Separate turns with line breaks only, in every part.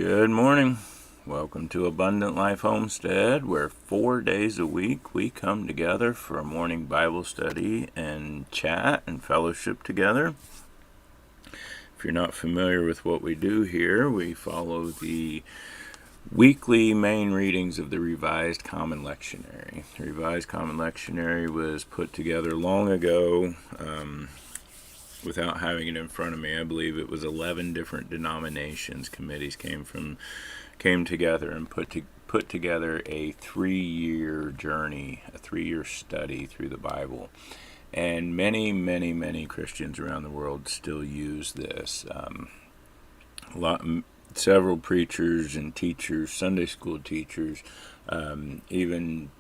Good morning. Welcome to Abundant Life Homestead, where 4 days a week we come together for a morning Bible study and chat and fellowship together. If you're not familiar with what we do here, we follow the weekly main readings of the Revised Common Lectionary. The Revised Common Lectionary was put together long ago. Without having it in front of me, I believe it was 11 different denominations committees came together and put together a 3-year journey, a 3-year study through the Bible. And many Christians around the world still use this. Several preachers and teachers, Sunday school teachers, even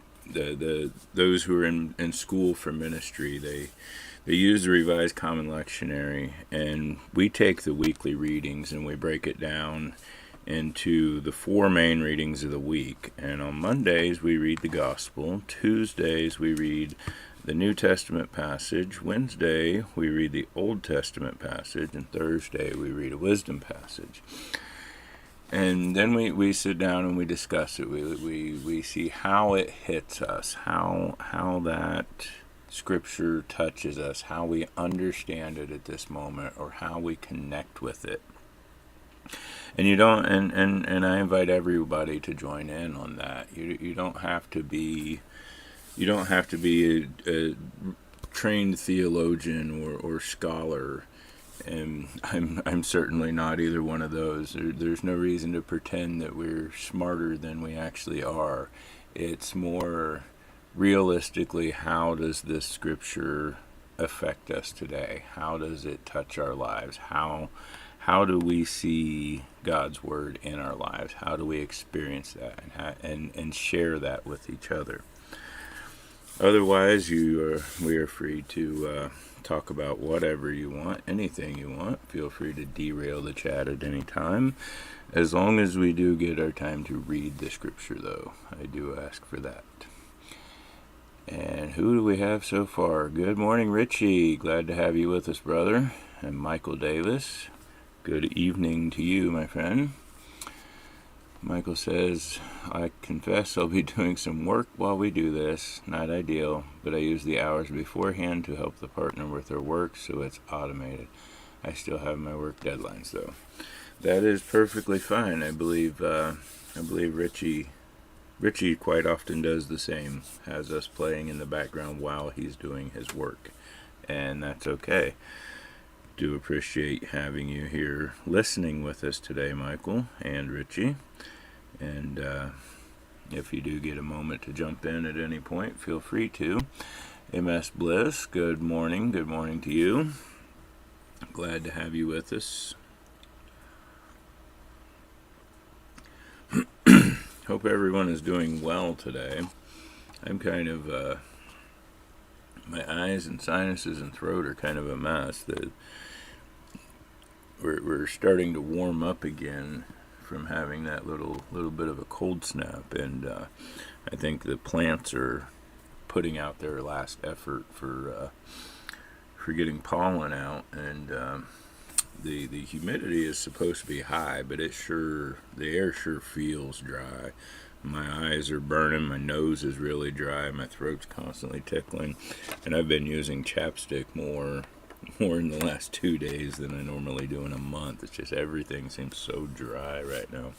those who are in school for ministry, they use the Revised Common Lectionary, and we take the weekly readings and we break it down into the 4 main readings of the week. And on Mondays we read the Gospel, Tuesdays we read the New Testament passage, Wednesday we read the Old Testament passage, and Thursday we read a wisdom passage. And then we sit down and we discuss it. We see how it hits us, how that Scripture touches us, how we understand it at this moment, or how we connect with it. And I invite everybody to join in on that. You don't have to be a trained theologian or scholar, and I'm certainly not either one of those. There's no reason to pretend that we're smarter than we actually are. It's more realistically, how does this Scripture affect us today? How does it touch our lives? How do we see God's Word in our lives? How do we experience that and share that with each other? Otherwise, we are free to talk about whatever you want, anything you want. Feel free to derail the chat at any time, as long as we do get our time to read the Scripture, though. I do ask for that. And who do we have so far? Good morning, Richie. Glad to have you with us, brother. And Michael Davis. Good evening to you, my friend. Michael says, I confess I'll be doing some work while we do this. Not ideal, but I use the hours beforehand to help the partner with her work, so it's automated. I still have my work deadlines, though. That is perfectly fine. I believe Richie quite often does the same, has us playing in the background while he's doing his work, and that's okay. Do appreciate having you here listening with us today, Michael and Richie. And if you do get a moment to jump in at any point, feel free to. MS Bliss, good morning to you. Glad to have you with us. Hope everyone is doing well today. I'm kind of, my eyes and sinuses and throat are kind of a mess. We're starting to warm up again from having that little bit of a cold snap, and I think the plants are putting out their last effort for getting pollen out, and the humidity is supposed to be high, but the air sure feels dry. My eyes are burning, my nose is really dry, my throat's constantly tickling, and I've been using chapstick more in the last 2 days than I normally do in a month. It's just everything seems so dry right now.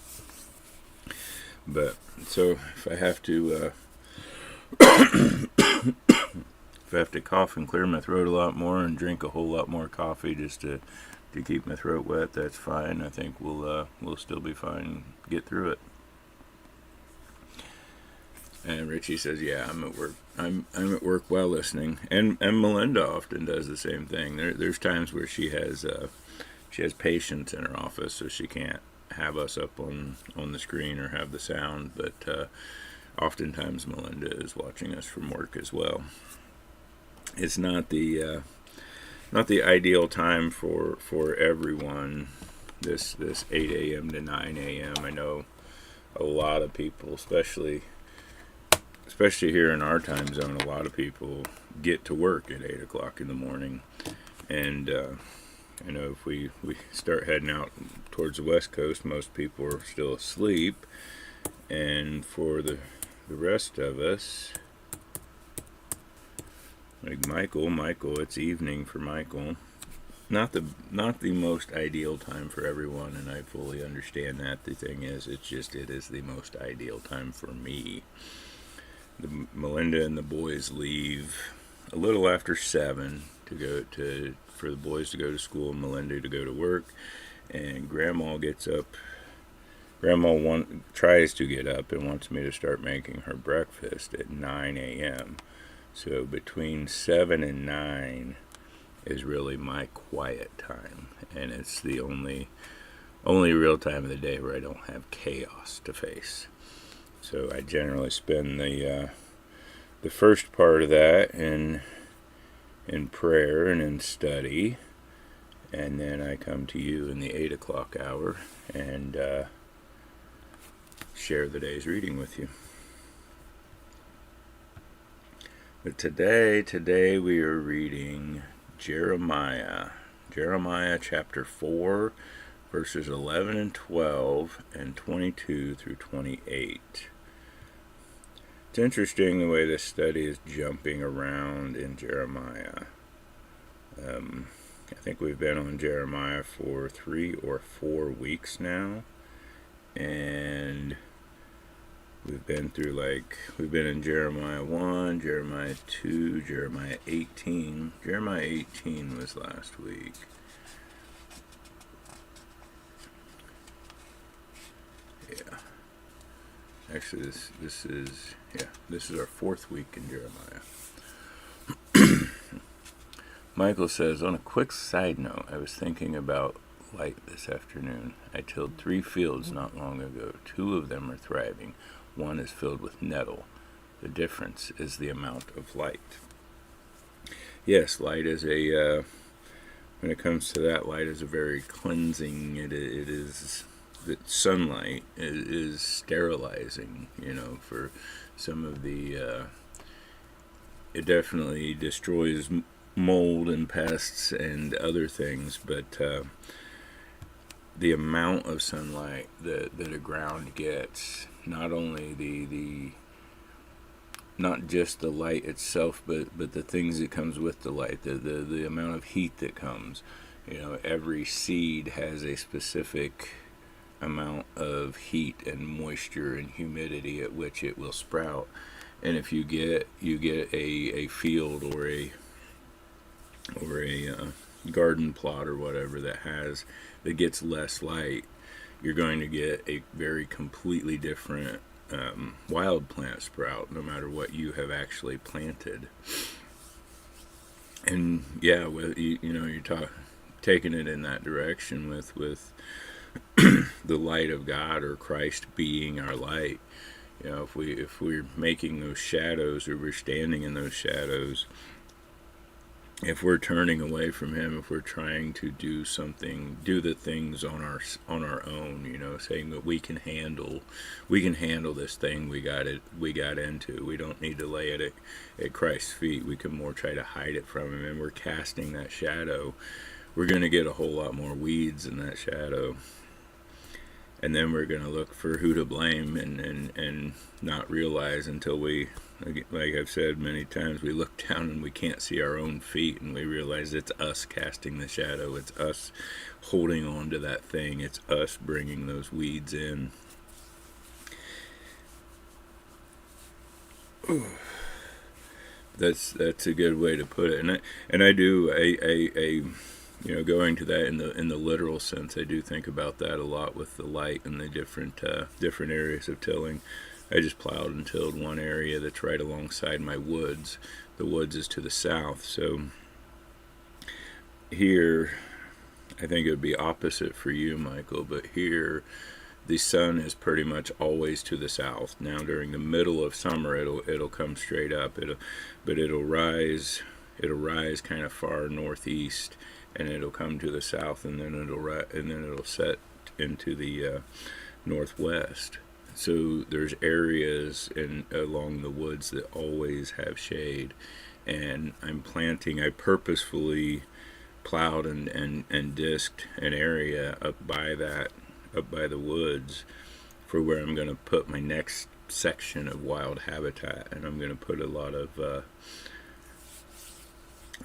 But so if I have to cough and clear my throat a lot more and drink a whole lot more coffee just to keep my throat wet, that's fine. I think we'll still be fine. Get through it. And Richie says, "Yeah, I'm at work. I'm at work while listening." And Melinda often does the same thing. There's times where she has patients in her office, so she can't have us up on the screen or have the sound. But oftentimes Melinda is watching us from work as well. It's not the ideal time for everyone. This 8 a.m. to 9 a.m. I know a lot of people, especially here in our time zone, a lot of people get to work at 8 o'clock in the morning, and I know if we start heading out towards the west coast, most people are still asleep, and for the rest of us, like Michael, it's evening for Michael. Not the most ideal time for everyone, and I fully understand that. The thing is, it is the most ideal time for me. Melinda and the boys leave a little after 7 to go to for the boys to go to school and Melinda to go to work, and Grandma gets up. Grandma tries to get up and wants me to start making her breakfast at 9 a.m. So between 7 and 9 is really my quiet time, and it's the only real time of the day where I don't have chaos to face. So I generally spend the first part of that in prayer and in study, and then I come to you in the 8 o'clock hour and share the day's reading with you. But today we are reading Jeremiah chapter 4, verses 11 and 12, and 22 through 28. It's interesting the way this study is jumping around in Jeremiah. I think we've been on Jeremiah for 3 or 4 weeks now, and we've been in Jeremiah 1, Jeremiah 2, Jeremiah 18. Jeremiah 18 was last week. Yeah. Actually, this is our 4th week in Jeremiah. Michael says, on a quick side note, I was thinking about light this afternoon. I tilled 3 fields not long ago. 2 of them are thriving. 1 is filled with nettle. The difference is the amount of light. Yes, light is when it comes to that, light is a very cleansing. It is that sunlight is sterilizing. For some of the, it definitely destroys mold and pests and other things, but the amount of sunlight that a ground gets, not only not just the light itself, but the things that comes with the light, the amount of heat that comes. Every seed has a specific amount of heat and moisture and humidity at which it will sprout. And if you get a field or a garden plot or whatever that gets less light, you're going to get a very completely different wild plant sprout, no matter what you have actually planted. And yeah, you're taking it in that direction with the light of God, or Christ being our light. If we're making those shadows, or we're standing in those shadows, if we're turning away from Him, if we're trying to do the things on our own, saying that we can handle this thing we got into. We don't need to lay it at Christ's feet. We can more try to hide it from Him, and we're casting that shadow. We're going to get a whole lot more weeds in that shadow. And then we're going to look for who to blame and not realize until we, like I've said many times, we look down and we can't see our own feet, and we realize it's us casting the shadow. It's us holding on to that thing. It's us bringing those weeds in. Ooh. That's a good way to put it. And I do going to that in the literal sense, I do think about that a lot with the light and the different areas of tilling. I just plowed and tilled one area that's right alongside my woods. The woods is to the south, so here, I think it would be opposite for you, Michael, but here the sun is pretty much always to the south. Now during the middle of summer, it'll come straight up. It'll rise kind of far northeast, and it'll come to the south, and then it'll set into the northwest. So there's areas along the woods that always have shade, and I purposefully plowed and disked an area up by the woods for where I'm going to put my next section of wild habitat, and I'm going to put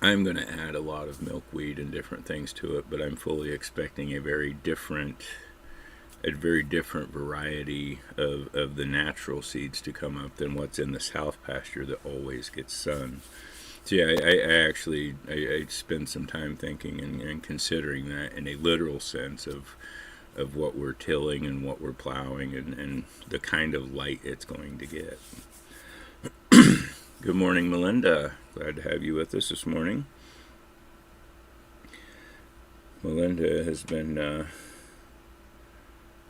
I'm going to add a lot of milkweed and different things to it, but I'm fully expecting a very different variety of the natural seeds to come up than what's in the south pasture that always gets sun. So yeah, I spend some time thinking and considering that in a literal sense of what we're tilling and what we're plowing and the kind of light it's going to get. Good morning, Melinda. Glad to have you with us this morning. Melinda has been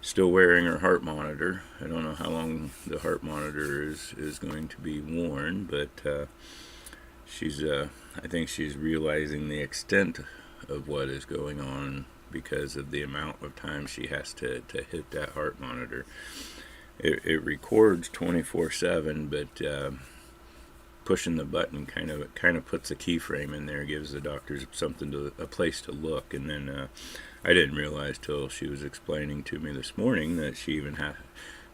still wearing her heart monitor. I don't know how long the heart monitor is going to be worn, but I think she's realizing the extent of what is going on because of the amount of time she has to hit that heart monitor. It records 24/7, but pushing the button kind of puts a keyframe in there, gives the doctors a place to look. And then I didn't realize till she was explaining to me this morning that she even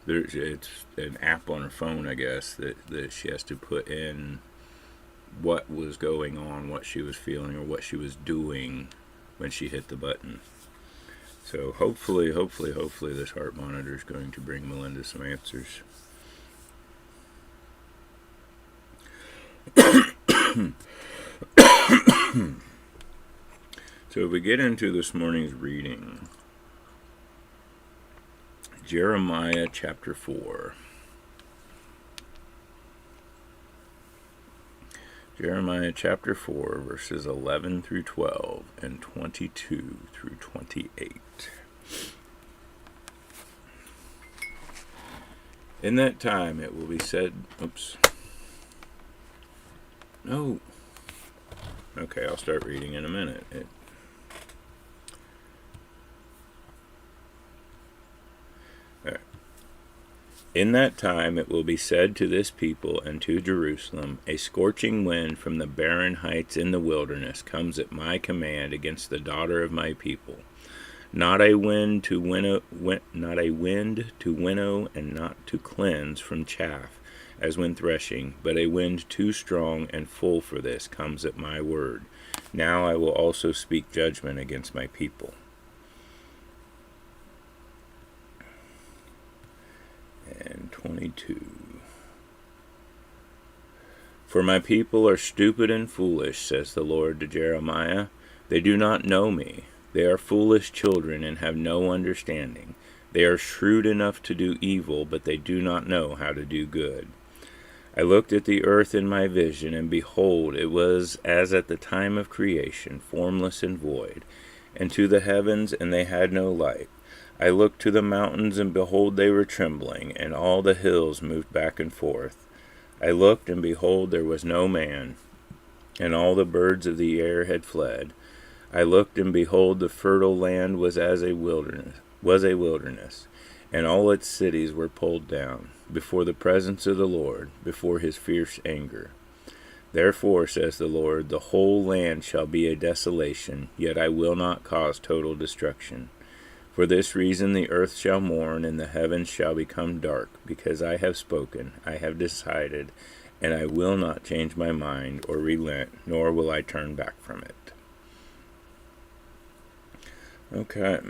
it's an app on her phone, I guess, that she has to put in what was going on, what she was feeling, or what she was doing when she hit the button. So hopefully this heart monitor is going to bring Melinda some answers. So if we get into this morning's reading, Jeremiah chapter 4. Jeremiah chapter 4, verses 11 through 12 and 22 through 28. In that time it will be said... Oops. No. Okay, I'll start reading in a minute. In that time it will be said to this people and to Jerusalem, a scorching wind from the barren heights in the wilderness comes at my command against the daughter of my people. Not a wind to winnow, and not to cleanse from chaff, as when threshing, but a wind too strong and full for this comes at my word. Now I will also speak judgment against my people. And 22. For my people are stupid and foolish, says the Lord to Jeremiah. They do not know me. They are foolish children and have no understanding. They are shrewd enough to do evil, but they do not know how to do good. I looked at the earth in my vision, and behold, it was as at the time of creation, formless and void, and to the heavens, and they had no light. I looked to the mountains, and behold, they were trembling, and all the hills moved back and forth. I looked, and behold, there was no man, and all the birds of the air had fled. I looked, and behold, the fertile land was as a wilderness, and all its cities were pulled down, before the presence of the Lord, before his fierce anger. Therefore, says the Lord, the whole land shall be a desolation, yet I will not cause total destruction. For this reason the earth shall mourn, and the heavens shall become dark, because I have spoken, I have decided, and I will not change my mind or relent, nor will I turn back from it. Okay.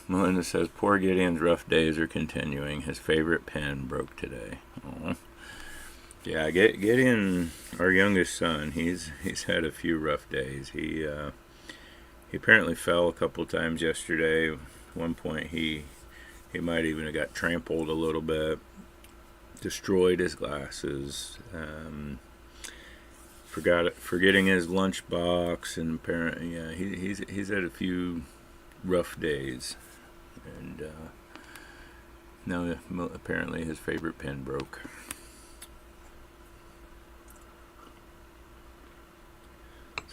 Melinda says, poor Gideon's rough days are continuing. His favorite pen broke today. Aww. Yeah, Gideon, our youngest son, he's had a few rough days. He apparently fell a couple times yesterday. At one point, he might even have got trampled a little bit. Destroyed his glasses. Forgetting his lunchbox, and apparently, yeah, he's had a few rough days. And now apparently his favorite pen broke.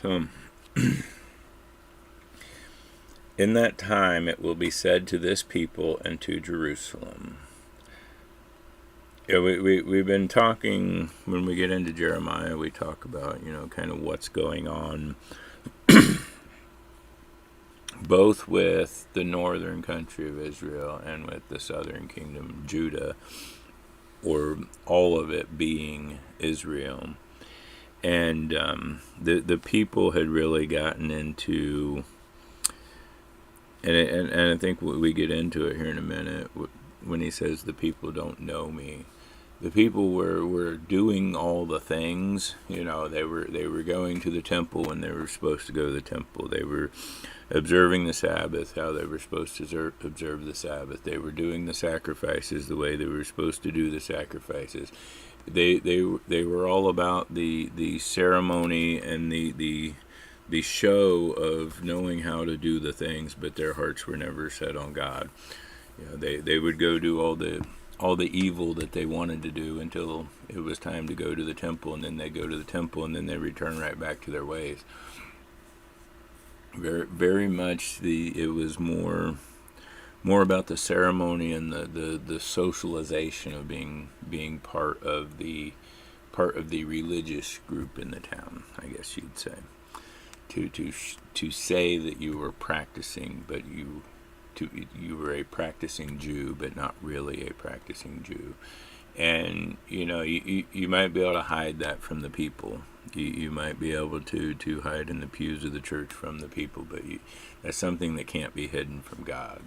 So, in that time it will be said to this people and to Jerusalem, Yeah, we've been talking, when we get into Jeremiah, we talk about, kind of what's going on, both with the northern country of Israel and with the southern kingdom, Judah, or all of it being Israel. And the people had really gotten into, and I think we get into it here in a minute, when he says the people don't know me. The people were doing all the things. They were going to the temple when they were supposed to go to the temple. They were observing the Sabbath how they were supposed to observe the Sabbath. They were doing the sacrifices the way they were supposed to do the sacrifices. They were all about the ceremony and the show of knowing how to do the things, but their hearts were never set on God. They would go do all the evil that they wanted to do until it was time to go to the temple, and then they go to the temple, and then they return right back to their ways. Very, very much it was more about the ceremony and the socialization of being part of the religious group in the town, I guess you'd say. To say that you were practicing, but you were a practicing Jew, but not really a practicing Jew. And you might be able to hide that from the people. You might be able to hide in the pews of the church from the people, but that's something that can't be hidden from God.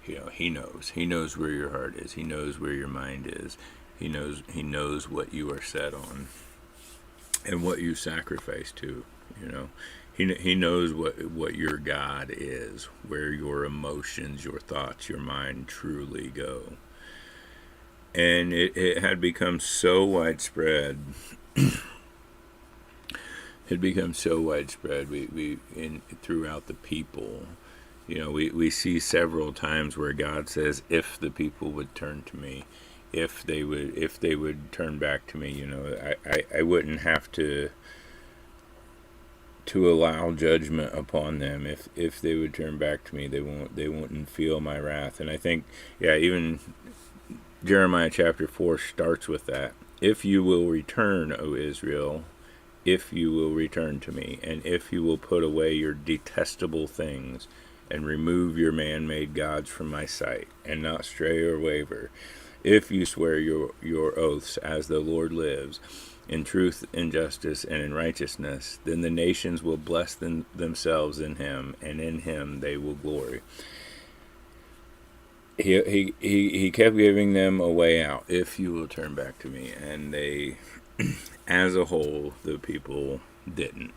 He knows where your heart is. He knows where your mind is. He knows what you are set on and what you sacrifice to. He knows what your God is, where your emotions, your thoughts, your mind truly go. And it had become so widespread. Throughout the people. We see several times where God says, if the people would turn to me, if they would turn back to me, I wouldn't have to allow judgment upon them. If they would turn back to me, they wouldn't feel my wrath. And I think, even Jeremiah chapter 4 starts with that. If you will return, O Israel, if you will return to me, and if you will put away your detestable things, and remove your man-made gods from my sight, and not stray or waver, if you swear your oaths as the Lord lives, in truth, in justice, and in righteousness, then the nations will bless themselves in him, and in him they will glory. He kept giving them a way out, if you will turn back to me, and they, as a whole, the people didn't.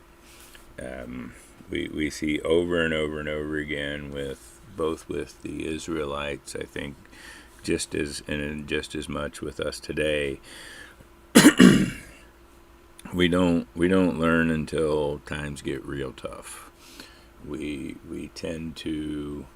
We see over and over and over again with the Israelites, I think, just as much with us today. We don't learn until times get real tough. We tend to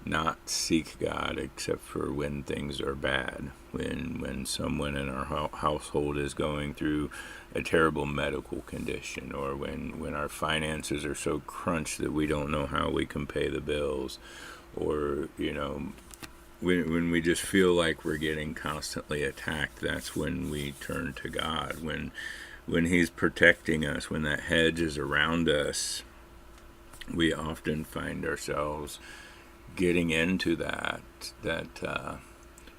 not seek God except for when things are bad, when someone in our household is going through a terrible medical condition, or when our finances are so crunched that we don't know how we can pay the bills, or when we just feel like we're getting constantly attacked. That's when we turn to God, when he's protecting us, when that hedge is around us. We often find ourselves getting into that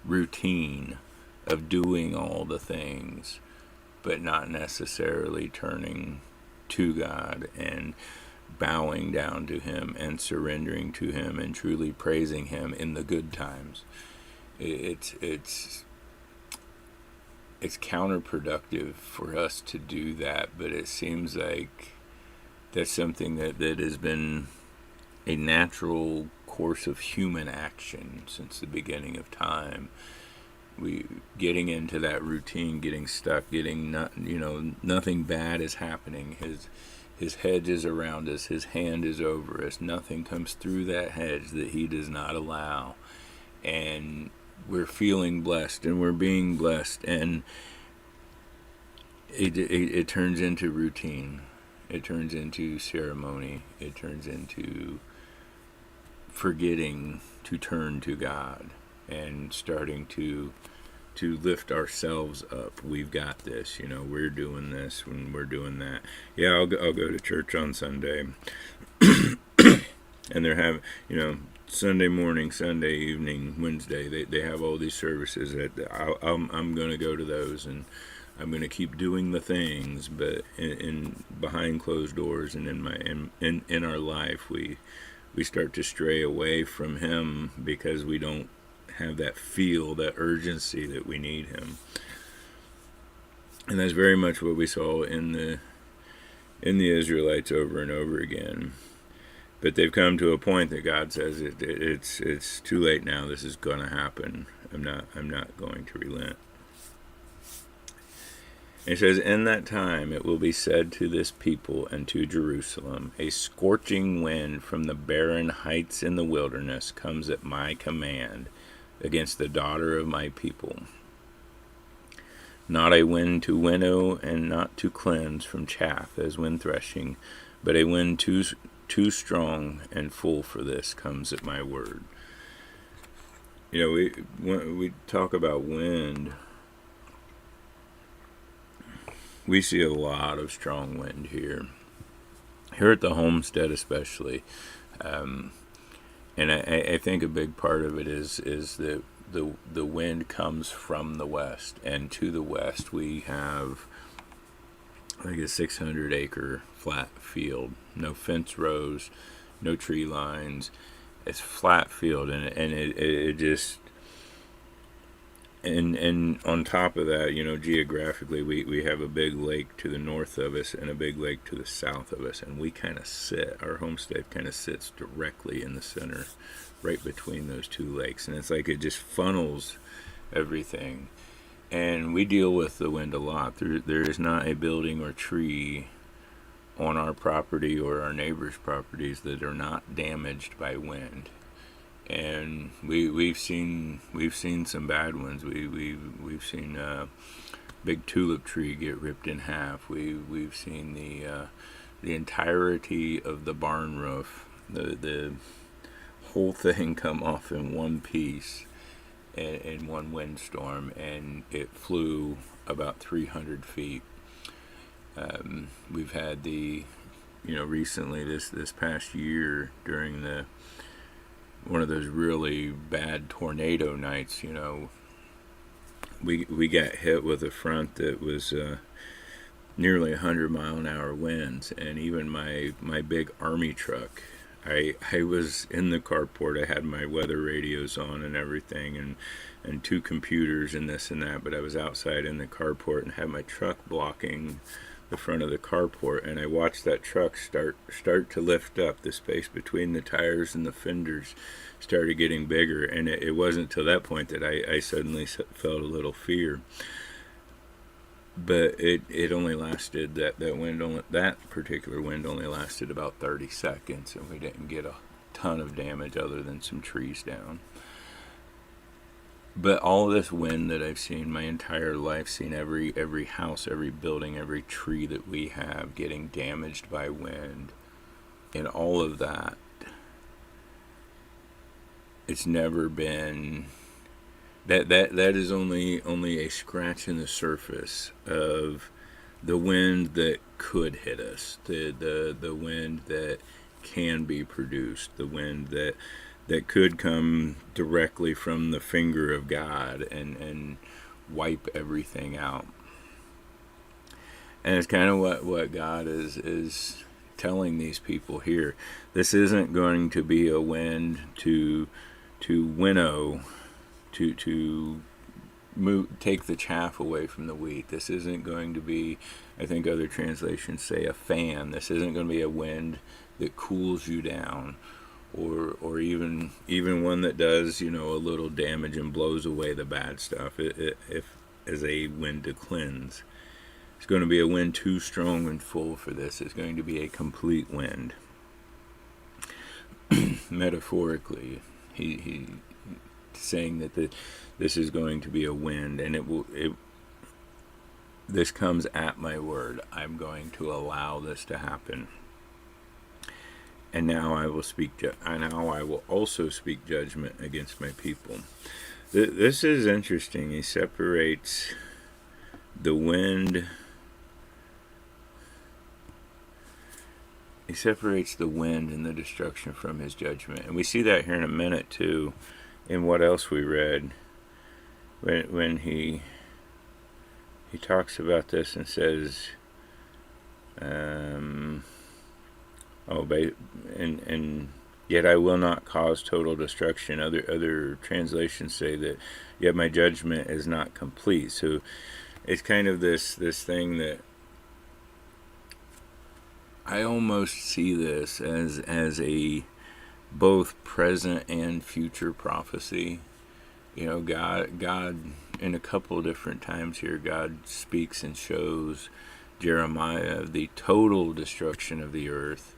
routine of doing all the things, but not necessarily turning to God and bowing down to him and surrendering to him and truly praising him in the good times. It's counterproductive for us to do that, but it seems like that's something that has been a natural course of human action since the beginning of time. We getting into that routine, getting stuck, nothing bad is happening. His hedge is around us, his hand is over us. Nothing comes through that hedge that he does not allow. And we're feeling blessed, and we're being blessed, and it turns into routine. It turns into ceremony. It turns into forgetting to turn to God and starting to to lift ourselves up. We've got this, we're doing this when we're doing that. Yeah, I'll go to church on Sunday. And they're having, Sunday morning, Sunday evening, Wednesday, they have all these services that I'm going to go to those, and I'm going to keep doing the things, but in behind closed doors and in our life, we start to stray away from Him because we don't have that urgency that we need Him. And that's very much what we saw in the Israelites over and over again. But they've come to a point that God says it's too late now. This is going to happen. I'm not going to relent. It says, in that time it will be said to this people and to Jerusalem, a scorching wind from the barren heights in the wilderness comes at my command against the daughter of my people. Not a wind to winnow and not to cleanse from chaff as when threshing, but a wind too strong and full for this comes at my word. When we talk about wind, we see a lot of strong wind here at the homestead especially. And I think a big part of it is that the wind comes from the west, and to the west we have like a 600-acre flat field, no fence rows, no tree lines. It's flat field, and it just, and on top of that, geographically we have a big lake to the north of us and a big lake to the south of us, and we kind of our homestead kind of sits directly in the center, right between those two lakes, and it's like it just funnels everything. And we deal with the wind a lot. There is not a building or tree on our property or our neighbors' properties that are not damaged by wind. And we've seen some bad ones. We've seen big tulip tree get ripped in half. We've seen the entirety of the barn roof, the whole thing come off in one piece in one windstorm, and it flew about 300 feet. We've had recently this past year during one of those really bad tornado nights, we got hit with a front that was nearly 100-mile-an-hour winds, and even my big army truck, I was in the carport. I had my weather radios on and everything, and two computers and this and that, but I was outside in the carport and had my truck blocking the front of the carport, and I watched that truck start to lift up. The space between the tires and the fenders started getting bigger, and it wasn't till that point that I suddenly felt a little fear. But it only lasted, that particular wind only lasted about 30 seconds, and we didn't get a ton of damage other than some trees down. But all this wind that I've seen my entire life, seen every house, every building, every tree that we have getting damaged by wind, and all of that, it's never been that is only a scratch in the surface of the wind that could hit us, the wind that can be produced, the wind that could come directly from the finger of God and wipe everything out. And it's kind of what God is telling these people here. This isn't going to be a wind to winnow, to take the chaff away from the wheat. This isn't going to be, I think other translations say, a fan. This isn't going to be a wind that cools you down, or even one that does a little damage and blows away the bad stuff. If as a wind to cleanse, it's going to be a wind too strong and full for this. It's going to be a complete wind. Metaphorically, he saying that this is going to be a wind, and this comes at my word. I'm going to allow this to happen. And now I will also speak judgment against my people. This is interesting. He separates the wind. He separates the wind and the destruction from his judgment. And we see that here in a minute, too, in what else we read. When he talks about this and says, and yet I will not cause total destruction. Other translations say that, yet my judgment is not complete. So it's kind of this thing that I almost see this as a both present and future prophecy. You know, God in a couple of different times here, God speaks and shows Jeremiah the total destruction of the earth,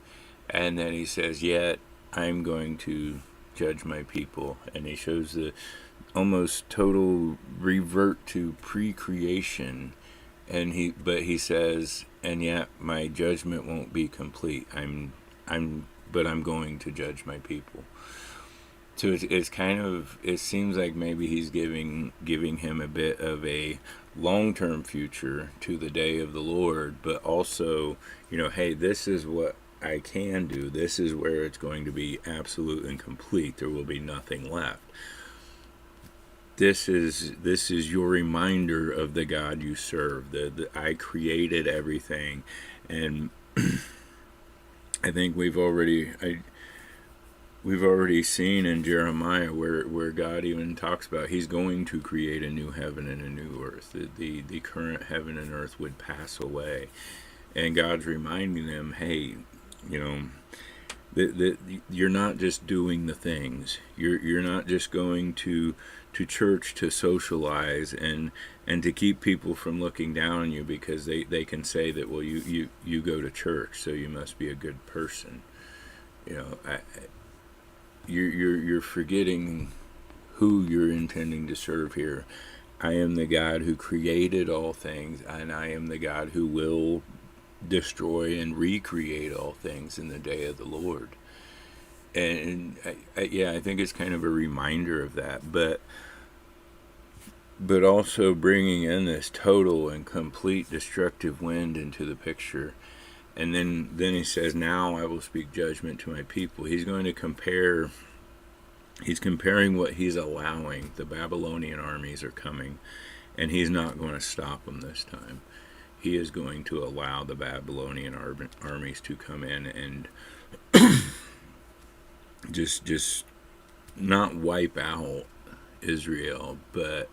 and then he says, yet I'm going to judge my people. And he shows the almost total revert to pre-creation, and he says, and yet my judgment won't be complete. But I'm going to judge my people. So it's kind of, it seems like maybe he's giving him a bit of a long-term future to the day of the Lord, but also, you know, hey, this is what I can do. This is where it's going to be absolute and complete. There will be nothing left. This is your reminder of the God you serve. I created everything, and I think we've already seen in Jeremiah where God even talks about he's going to create a new heaven and a new earth. The current heaven and earth would pass away, and God's reminding them, hey, you know, you're not just doing the things. You're not just going to church to socialize and to keep people from looking down on you because they can say that, well, you go to church, so you must be a good person. You know, you're forgetting who you're intending to serve here. I am the God who created all things, and I am the God who will destroy and recreate all things in the day of the Lord. And I think it's kind of a reminder of that, but also bringing in this total and complete destructive wind into the picture. And then he says, now I will speak judgment to my people. He's comparing what he's allowing. The Babylonian armies are coming, and he's not going to stop them this time. He is going to allow the Babylonian armies to come in and just not wipe out Israel, but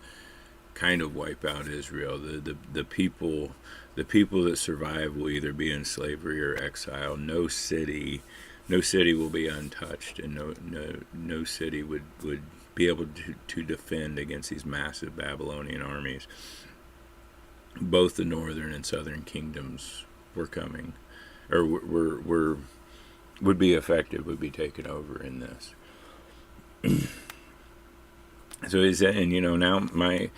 kind of wipe out Israel. The people that survive will either be in slavery or exile. No city will be untouched, and no city would be able to defend against these massive Babylonian armies. Both the northern and southern kingdoms were coming, or would be affected, would be taken over in this. So he's saying, you know, now my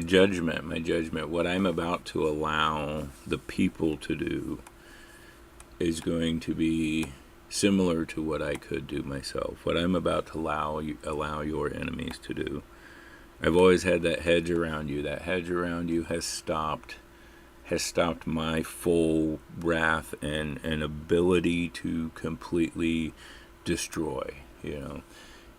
judgment, what I'm about to allow the people to do is going to be similar to what I could do myself. What I'm about to allow your enemies to do. I've always had that hedge around you. That hedge around you has stopped my full wrath and ability to completely destroy. You know,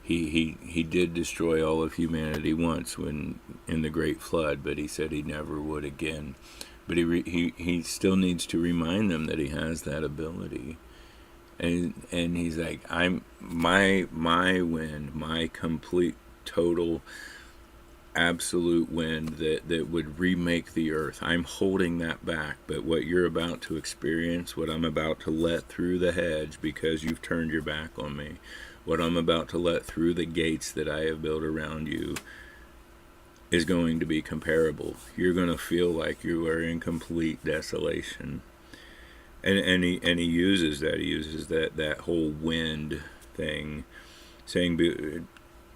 he did destroy all of humanity once when in the Great Flood, but he said he never would again. But he still needs to remind them that he has that ability. And he's like, I'm my wind, my complete, total, absolute wind that would remake the earth. I'm holding that back, but what you're about to experience, what I'm about to let through the hedge because you've turned your back on me, what I'm about to let through the gates that I have built around you is going to be comparable. You're going to feel like you are in complete desolation. And he uses that whole wind thing, saying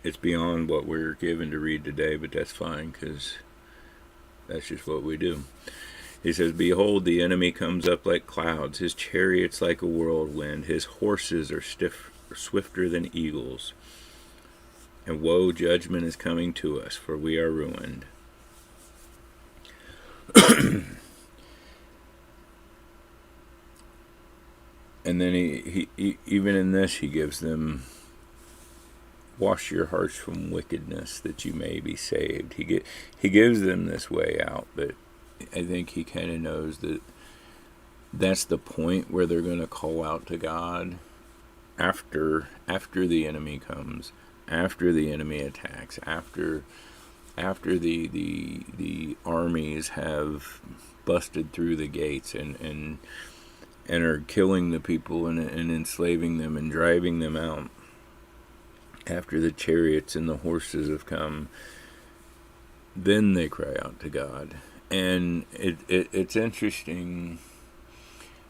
it's beyond what we're given to read today, but that's fine because that's just what we do. He says, behold, the enemy comes up like clouds, his chariots like a whirlwind, his horses are swifter than eagles. And woe, judgment is coming to us, for we are ruined. And then he even in this, he gives them, wash your hearts from wickedness that you may be saved. He gives them this way out, but I think he kind of knows that that's the point where they're going to call out to God after the enemy comes, after the enemy attacks, after the armies have busted through the gates and are killing the people and enslaving them and driving them out. After the chariots and the horses have come, then they cry out to God. And it's interesting.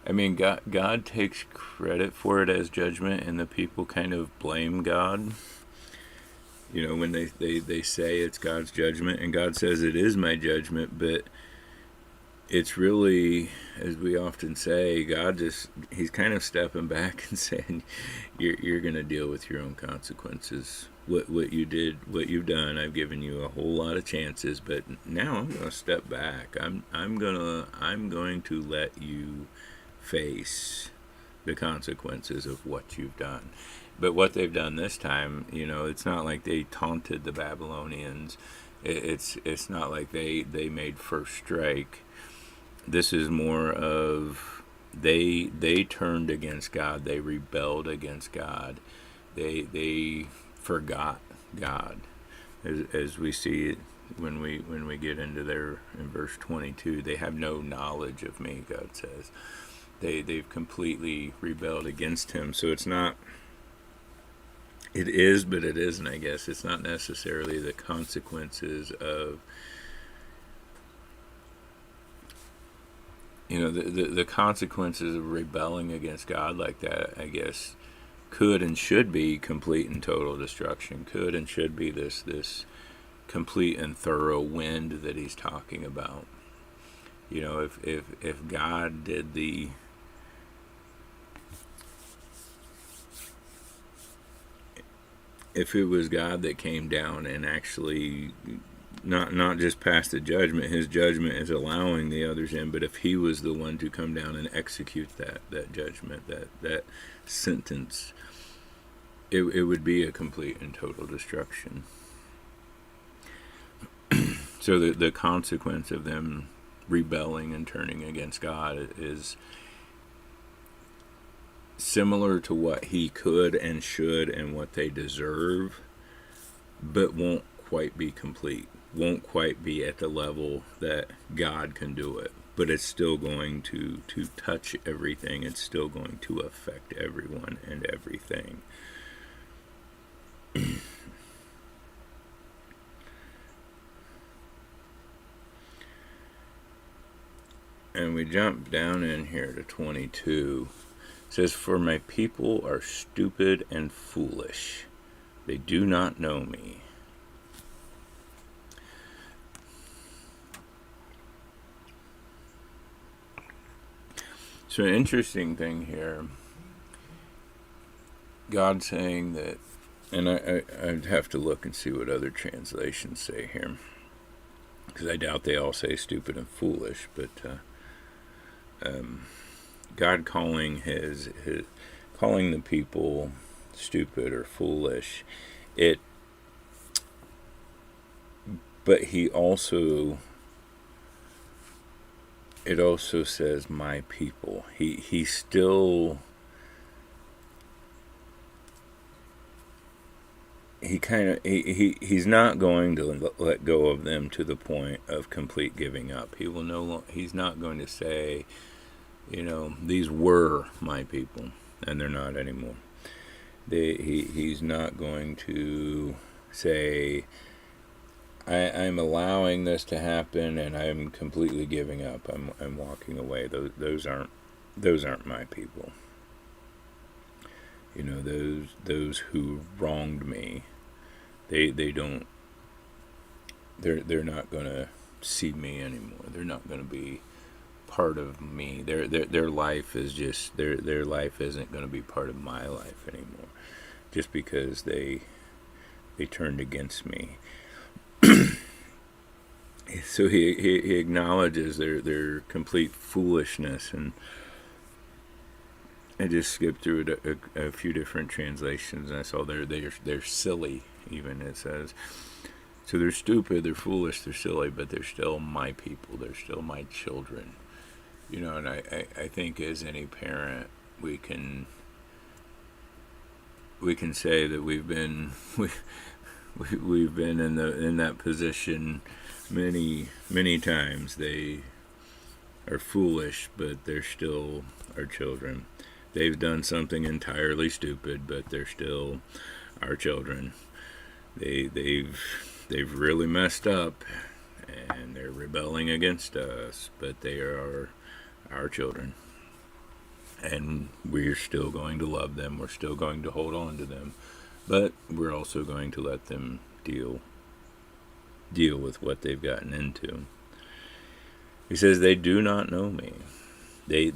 I mean, God takes credit for it as judgment, and the people kind of blame God. You know, when they say it's God's judgment, and God says it is my judgment, but it's really, as we often say, he's kind of stepping back and saying, you're going to deal with your own consequences. What you did, what you've done, I've given you a whole lot of chances, but now I'm going to step back. I'm going to let you face the consequences of what you've done. But what they've done this time, you know, it's not like they taunted the Babylonians. It's not like they made first strike. This is more of they turned against God. They rebelled against God. They forgot God, as we see it when we get into there in verse 22. They have no knowledge of me, God says. They've completely rebelled against him. So it's not. It is, but it isn't. I guess it's not necessarily the consequences of. You know, the consequences of rebelling against God like that, I guess, could and should be complete and total destruction. Could and should be this complete and thorough wind that he's talking about. You know, if God did if it was God that came down and actually not just pass the judgment, his judgment is allowing the others in, but if he was the one to come down and execute that judgment, that sentence, it would be a complete and total destruction. So the consequence of them rebelling and turning against God is similar to what he could and should and what they deserve, but won't quite be complete. Won't quite be at the level that God can do it, but it's still going to touch everything. It's still going to affect everyone and everything. And we jump down in here to 22. It says, "For my people are stupid and foolish. They do not know me." So an interesting thing here, God saying that, and I'd have to look and see what other translations say here, because I doubt they all say stupid and foolish, but God calling calling the people stupid or foolish, but it also says my people. He still, he's not going to let go of them to the point of complete giving up. He will he's not going to say, you know, these were my people and they're not anymore. He's not going to say, I'm allowing this to happen and I'm completely giving up. I'm walking away. Those aren't my people. You know, those who wronged me, they're not going to see me anymore. They're not going to be part of me. Their life is just their life isn't going to be part of my life anymore. Just because they they turned against me. So he acknowledges their complete foolishness, and I just skipped through it a few different translations, and I saw they're silly. Even it says, so they're stupid, they're foolish, they're silly, but they're still my people. They're still my children. And I think as any parent, we can say that we've been in that position many times. They are foolish, but they're still our children. They've done something entirely stupid, but they're still our children. They've really messed up, and they're rebelling against us, but they are our children. And we're still going to love them. We're still going to hold on to them. But we're also going to let them deal with what they've gotten into. He says they do not know me. They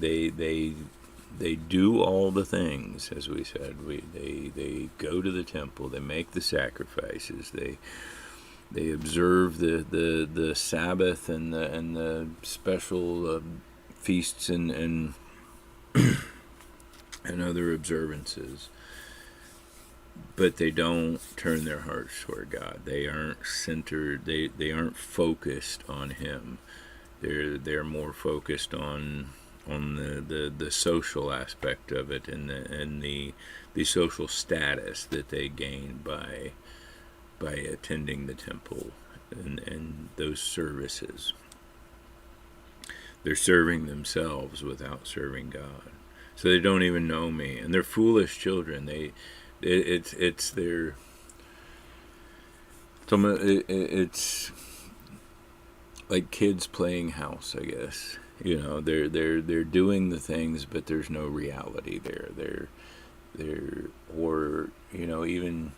do all the things, as we said. They go to the temple. They make the sacrifices. They observe the Sabbath and the special feasts and other observances. But they don't turn their hearts toward God. They aren't centered. They aren't focused on Him. They're more focused on the social aspect of it, and the social status that they gain by attending the temple and those services. They're serving themselves without serving God. So they don't even know me, and they're foolish children. It's like kids playing house, I guess. They're doing the things, but there's no reality there. Or even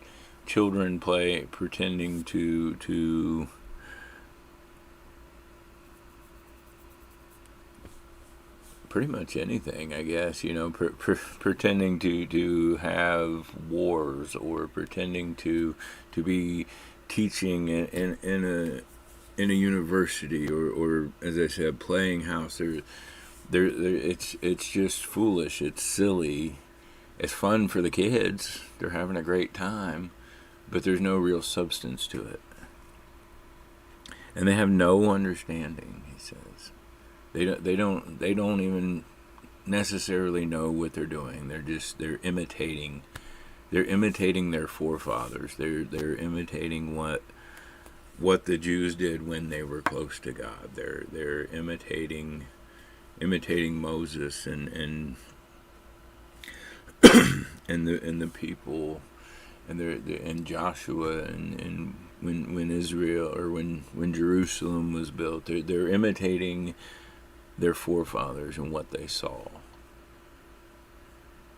children pretending to pretty much anything, I guess. Pretending to have wars, or pretending to be teaching in a university, or as I said, playing house. It's just foolish. It's silly. It's fun for the kids. They're having a great time, but there's no real substance to it. And they have no understanding, he says. They don't even necessarily know what they're doing. They're imitating their forefathers. They're imitating what the Jews did when they were close to God. They're imitating Moses and the people, and Joshua, and when Israel, or when Jerusalem was built. They're imitating their forefathers and what they saw,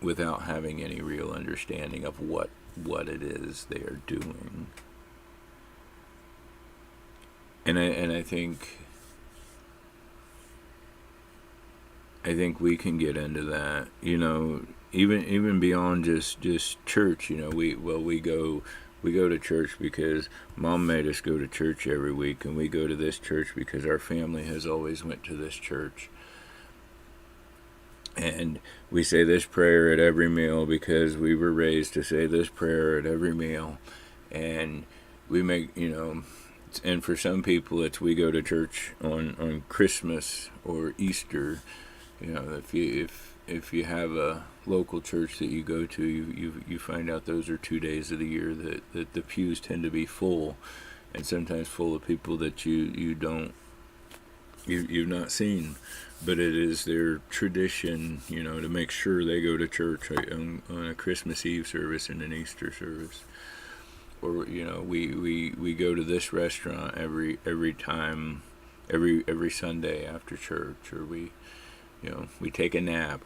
without having any real understanding of what it is they are doing. And I think we can get into that, even beyond just church. We go to church because Mom made us go to church every week, and we go to this church because our family has always went to this church. And we say this prayer at every meal because we were raised to say this prayer at every meal. And we make, and for some people it's we go to church on Christmas or Easter. If you have a local church that you go to, you find out those are 2 days of the year that the pews tend to be full, and sometimes full of people that you've not seen. But it is their tradition, to make sure they go to church on a Christmas Eve service and an Easter service. Or we go to this restaurant every time, every Sunday after church, or we take a nap.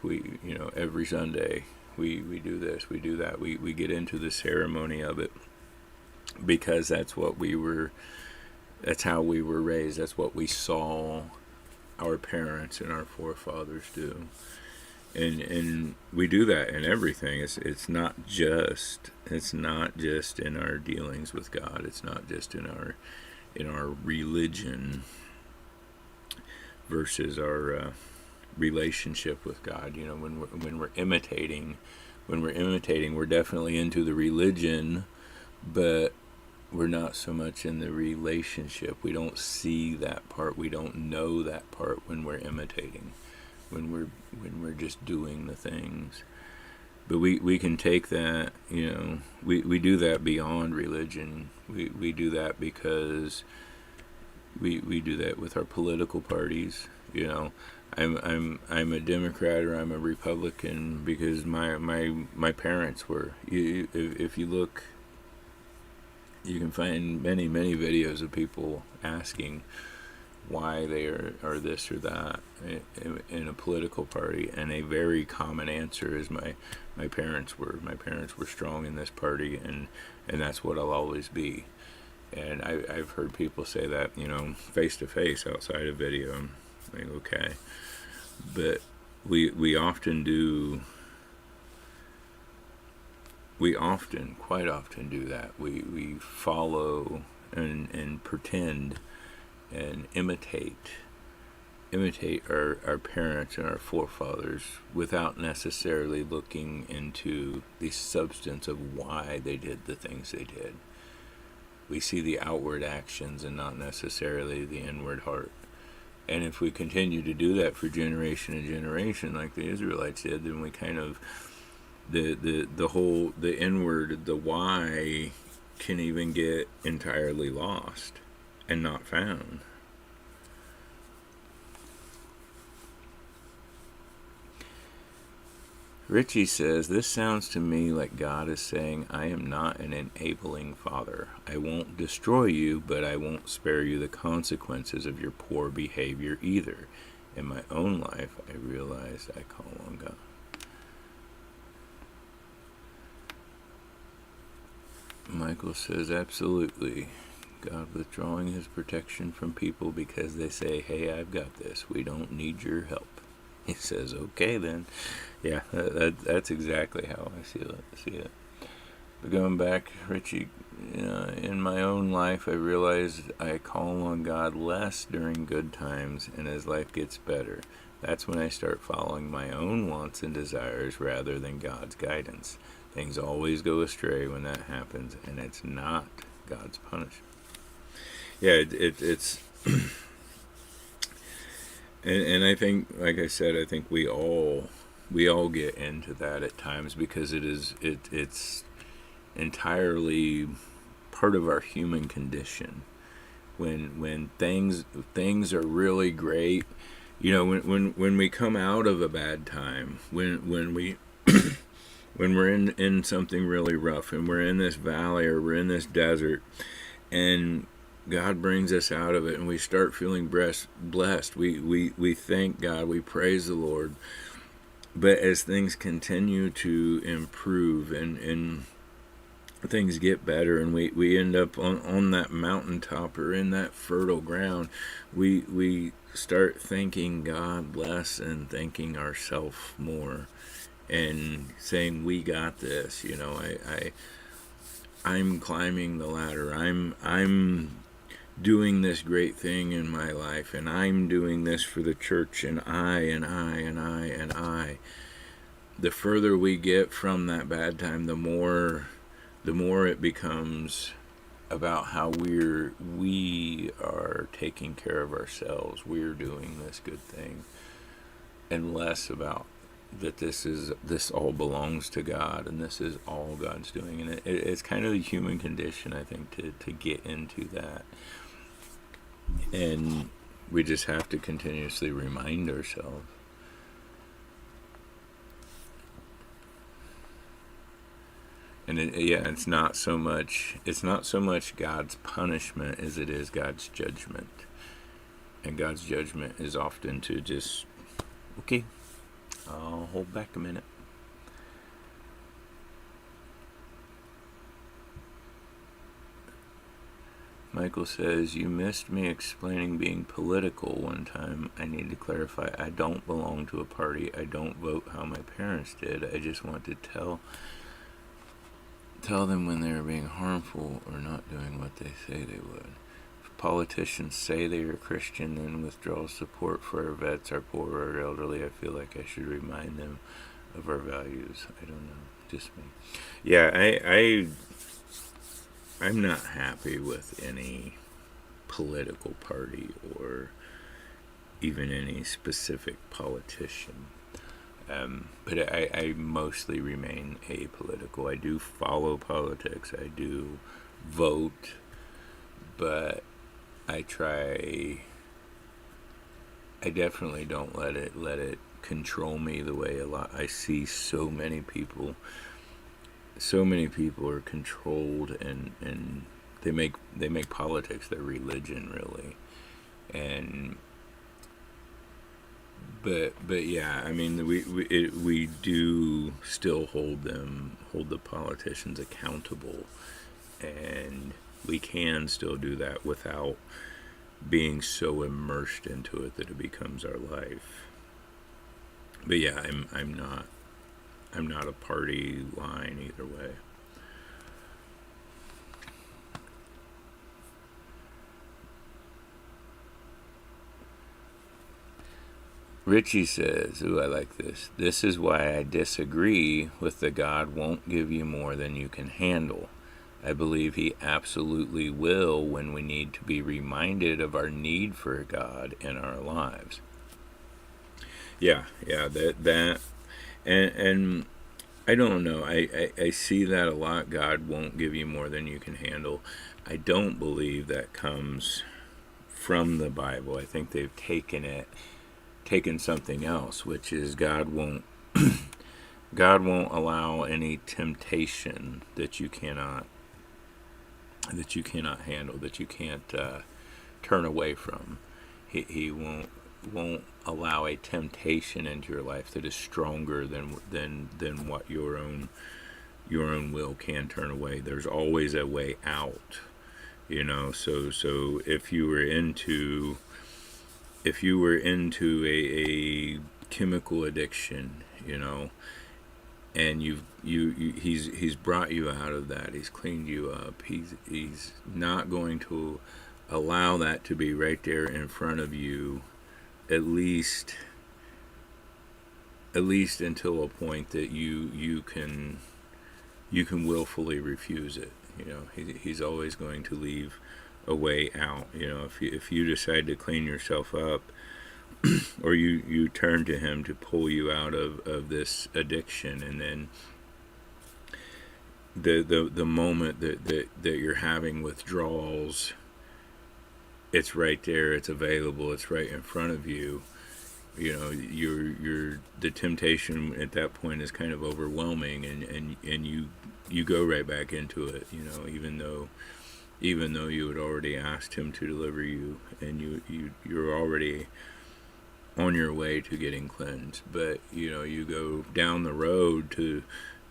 Every Sunday we do this, we do that. We get into the ceremony of it because that's how we were raised. That's what we saw our parents and our forefathers do. And we do that in everything. It's not just It's not just in our dealings with God. It's not just in our religion versus our relationship with God. When we're imitating, we're definitely into the religion, but we're not so much in the relationship. We don't see that part. We don't know that part when we're imitating, when we're just doing the things. But we can take that, we do that beyond religion. We do that because we do that with our political parties. I'm a Democrat or I'm a Republican because my parents were. If you look, you can find many videos of people asking why they are this or that in a political party, and a very common answer is my parents were strong in this party, and that's what I'll always be. And I've heard people say that, face to face outside of video. I'm like, okay, but we often do. We quite often do that. We follow and pretend and imitate our parents and our forefathers without necessarily looking into the substance of why they did the things they did. We see the outward actions and not necessarily the inward heart. And if we continue to do that for generation and generation like the Israelites did, then we kind of the inward, the why can even get entirely lost and not found. Richie says, this sounds to me like God is saying, I am not an enabling father. I won't destroy you, but I won't spare you the consequences of your poor behavior either. In my own life, I realized I call on God. Michael says, absolutely. God withdrawing his protection from people because they say, hey, I've got this. We don't need your help. He says, okay then. Yeah, that's exactly how I see it. But going back, Richie, in my own life, I realized I call on God less during good times, and as life gets better, that's when I start following my own wants and desires rather than God's guidance. Things always go astray when that happens, and it's not God's punishment. Yeah, it's and I think, like I said, I think we all get into that at times because it's entirely part of our human condition. When things are really great, when we come out of a bad time, when we when we're in something really rough and we're in this valley or we're in this desert and God brings us out of it and we start feeling blessed, we thank God, we praise the Lord. But as things continue to improve and things get better and we end up on that mountaintop or in that fertile ground, we start thanking God less and thanking ourselves more and saying, we got this. I'm climbing the ladder. I'm doing this great thing in my life, and I'm doing this for the church, and I. The further we get from that bad time, the more it becomes about how we are taking care of ourselves. We're doing this good thing, and less about that this all belongs to God and this is all God's doing. And it's kind of the human condition, I think, to get into that. And we just have to continuously remind ourselves. And it's not so much God's punishment as it is God's judgment. And God's judgment is often to just, okay, I'll hold back a minute. Michael says, you missed me explaining being political one time. I need to clarify. I don't belong to a party. I don't vote how my parents did. I just want to Tell them when they are being harmful or not doing what they say they would. If politicians say they are Christian and withdraw support for our vets, our poor, our elderly, I feel like I should remind them of our values. I don't know, just me. Yeah, I'm not happy with any political party or even any specific politician. But I mostly remain apolitical. I do follow politics. I do vote, but I definitely don't let it control me the way a lot. I see so many people are controlled, and they make politics their religion, really. And but yeah, I mean, we do still hold the politicians accountable, and we can still do that without being so immersed into it that it becomes our life. But yeah, I'm not a party line either way. Richie says, ooh, I like this. This is why I disagree with the God won't give you more than you can handle. I believe he absolutely will when we need to be reminded of our need for God in our lives. Yeah, that and I don't know. I see that a lot. God won't give you more than you can handle. I don't believe that comes from the Bible. I think they've taken something else, which is God won't allow any temptation that you cannot handle, that you can't turn away from. He won't allow a temptation into your life that is stronger than what your own will can turn away. There's always a way out, so if you were into a chemical addiction, and he's brought you out of that, he's cleaned you up, he's not going to allow that to be right there in front of you, at least until a point that you can willfully refuse it. He's always going to leave a way out. If you decide to clean yourself up, or you turn to him to pull you out of this addiction, and then the moment that you're having withdrawals, it's right there, it's available, it's right in front of you. The temptation at that point is kind of overwhelming, and you go right back into it, even though you had already asked him to deliver you, and you're already on your way to getting cleansed. But you go down the road to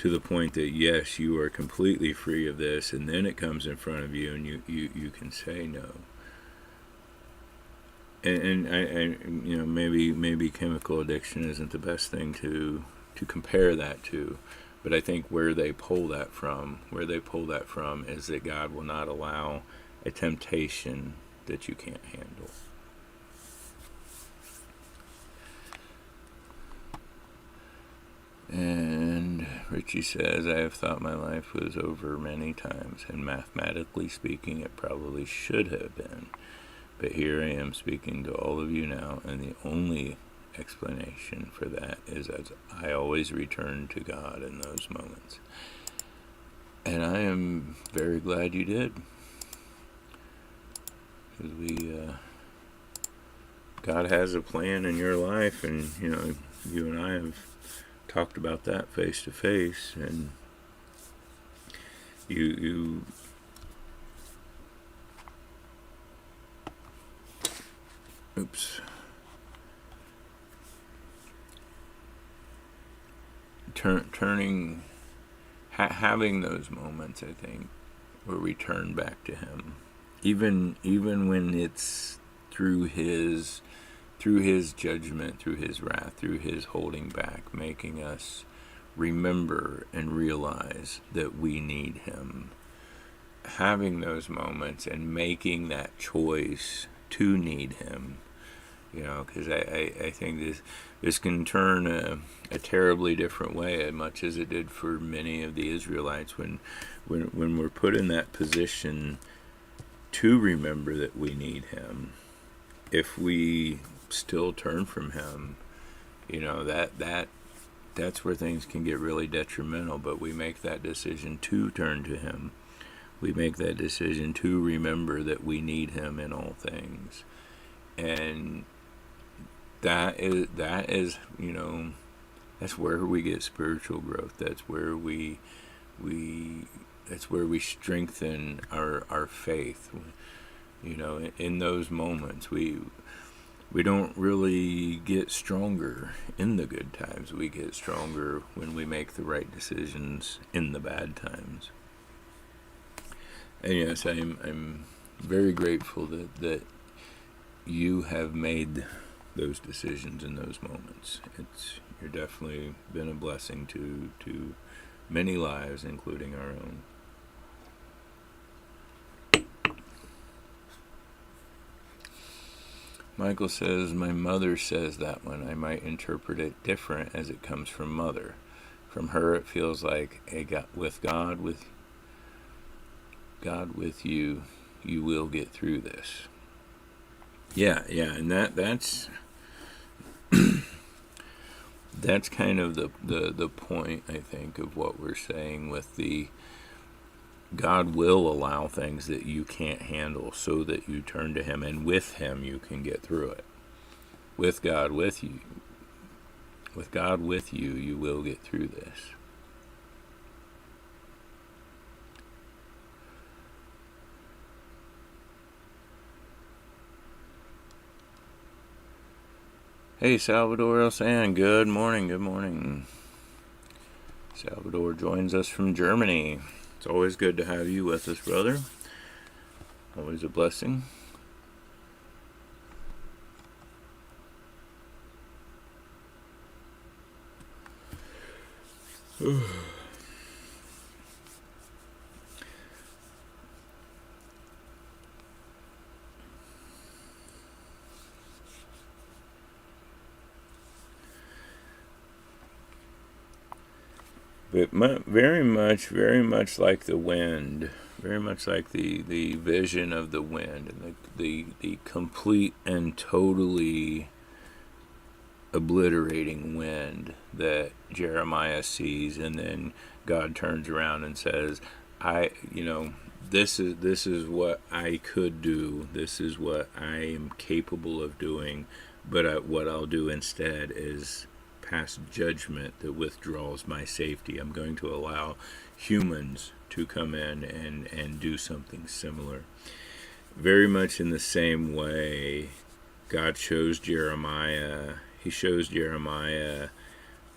the point that, yes, you are completely free of this, and then it comes in front of you, and you can say no. And I maybe chemical addiction isn't the best thing to compare that to, but I think where they pull that from is that God will not allow a temptation that you can't handle. And Richie says, I have thought my life was over many times, and mathematically speaking, it probably should have been. But here I am speaking to all of you now, and the only explanation for that is as I always return to God in those moments. And I am very glad you did. Because God has a plan in your life, and you and I have talked about that face to face, and you oops. Having those moments, I think, where we turn back to him, even when it's through his judgment, through his wrath, through his holding back, making us remember and realize that we need him. Having those moments and making that choice to need him, because I think this can turn a terribly different way, as much as it did for many of the Israelites when we're put in that position to remember that we need him. If we still turn from him, that's where things can get really detrimental. But we make that decision to turn to him. We make that decision to remember that we need him in all things. And that is that's where we get spiritual growth. That's where we strengthen our faith. In those moments we don't really get stronger in the good times. We get stronger when we make the right decisions in the bad times. And yes, I'm very grateful that you have made those decisions in those moments. You're definitely been a blessing to many lives, including our own. Michael says, my mother says that one. I might interpret it different as it comes from mother. From her, it feels like with God with you, you will get through this. Yeah, and that's that's kind of the point, I think, of what we're saying with the God will allow things that you can't handle so that you turn to him, and with him you can get through it. With God with you, you will get through this. Hey, Salvador El San, good morning. Salvador joins us from Germany. It's always good to have you with us, brother. Always a blessing. But very much like the wind, very much like the vision of the wind, and the complete and totally obliterating wind that Jeremiah sees, and then God turns around and says, this is what I could do, this is what I am capable of doing, but what I'll do instead is pass judgment that withdraws my safety. I'm going to allow humans to come in and do something similar. Very much in the same way, God shows Jeremiah, he shows Jeremiah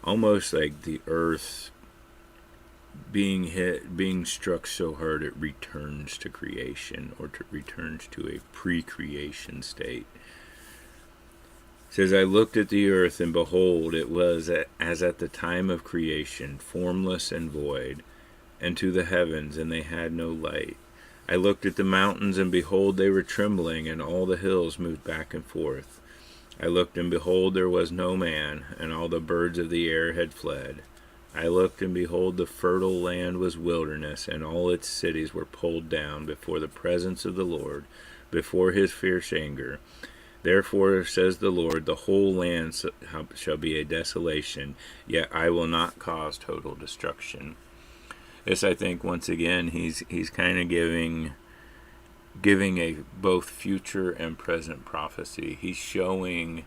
almost like the earth being struck so hard it returns to creation, or returns to a pre-creation state. It says, I looked at the earth, and behold, it was as at the time of creation, formless and void, and to the heavens, and they had no light. I looked at the mountains, and behold, they were trembling, and all the hills moved back and forth. I looked, and behold, there was no man, and all the birds of the air had fled. I looked, and behold, the fertile land was wilderness, and all its cities were pulled down before the presence of the Lord, before his fierce anger. Therefore, says the Lord, the whole land shall be a desolation, yet I will not cause total destruction. This, I think, once again, he's kind of giving a both future and present prophecy. He's showing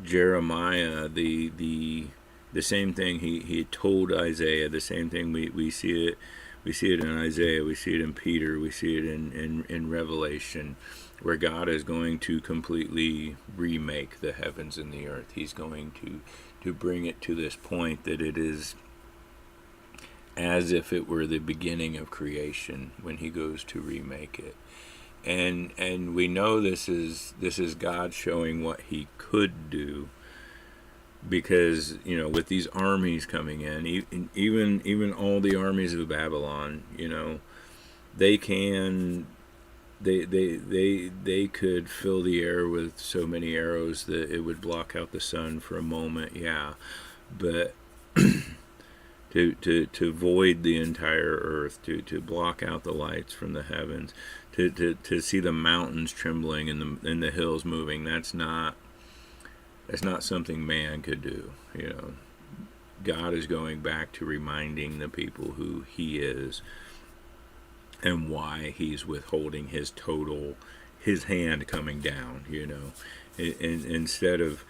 Jeremiah the same thing he told Isaiah, the same thing we see it. We see it in Isaiah, we see it in Peter, we see it in Revelation, where God is going to completely remake the heavens and the earth. He's going to bring it to this point that it is as if it were the beginning of creation when he goes to remake it. And we know this is God showing what he could do, because with these armies coming in, even all the armies of Babylon, they can they could fill the air with so many arrows that it would block out the sun for a moment, yeah, but to void the entire earth, to block out the lights from the heavens, to see the mountains trembling and the hills moving, that's not something man could do. God is going back to reminding the people who he is and why he's withholding his hand coming down. And instead of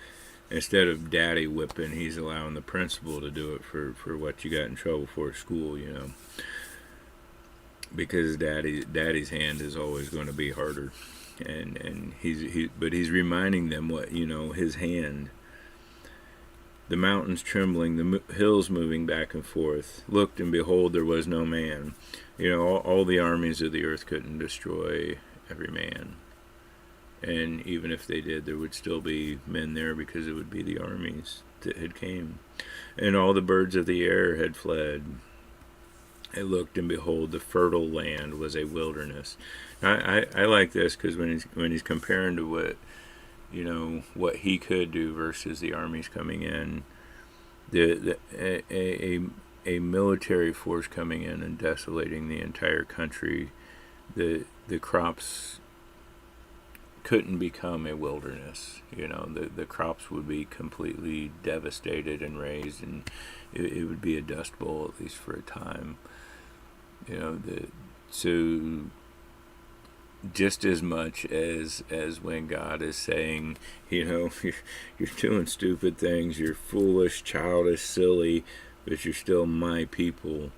daddy whipping, he's allowing the principal to do it for what you got in trouble for at school. Because daddy's hand is always going to be harder. And he's reminding them what his hand, the mountains trembling, the hills moving back and forth. Looked, and behold, there was no man. All the armies of the earth couldn't destroy every man, and even if they did, there would still be men there, because it would be the armies that had came. And all the birds of the air had fled. I looked, and behold, the fertile land was a wilderness. I like this, because when he's comparing to what he could do versus the armies coming in, a military force coming in and desolating the entire country, the crops couldn't become a wilderness. The crops would be completely devastated and raised, and it would be a dust bowl, at least for a time. So just as much as when God is saying, you're doing stupid things, you're foolish, childish, silly, but you're still my people.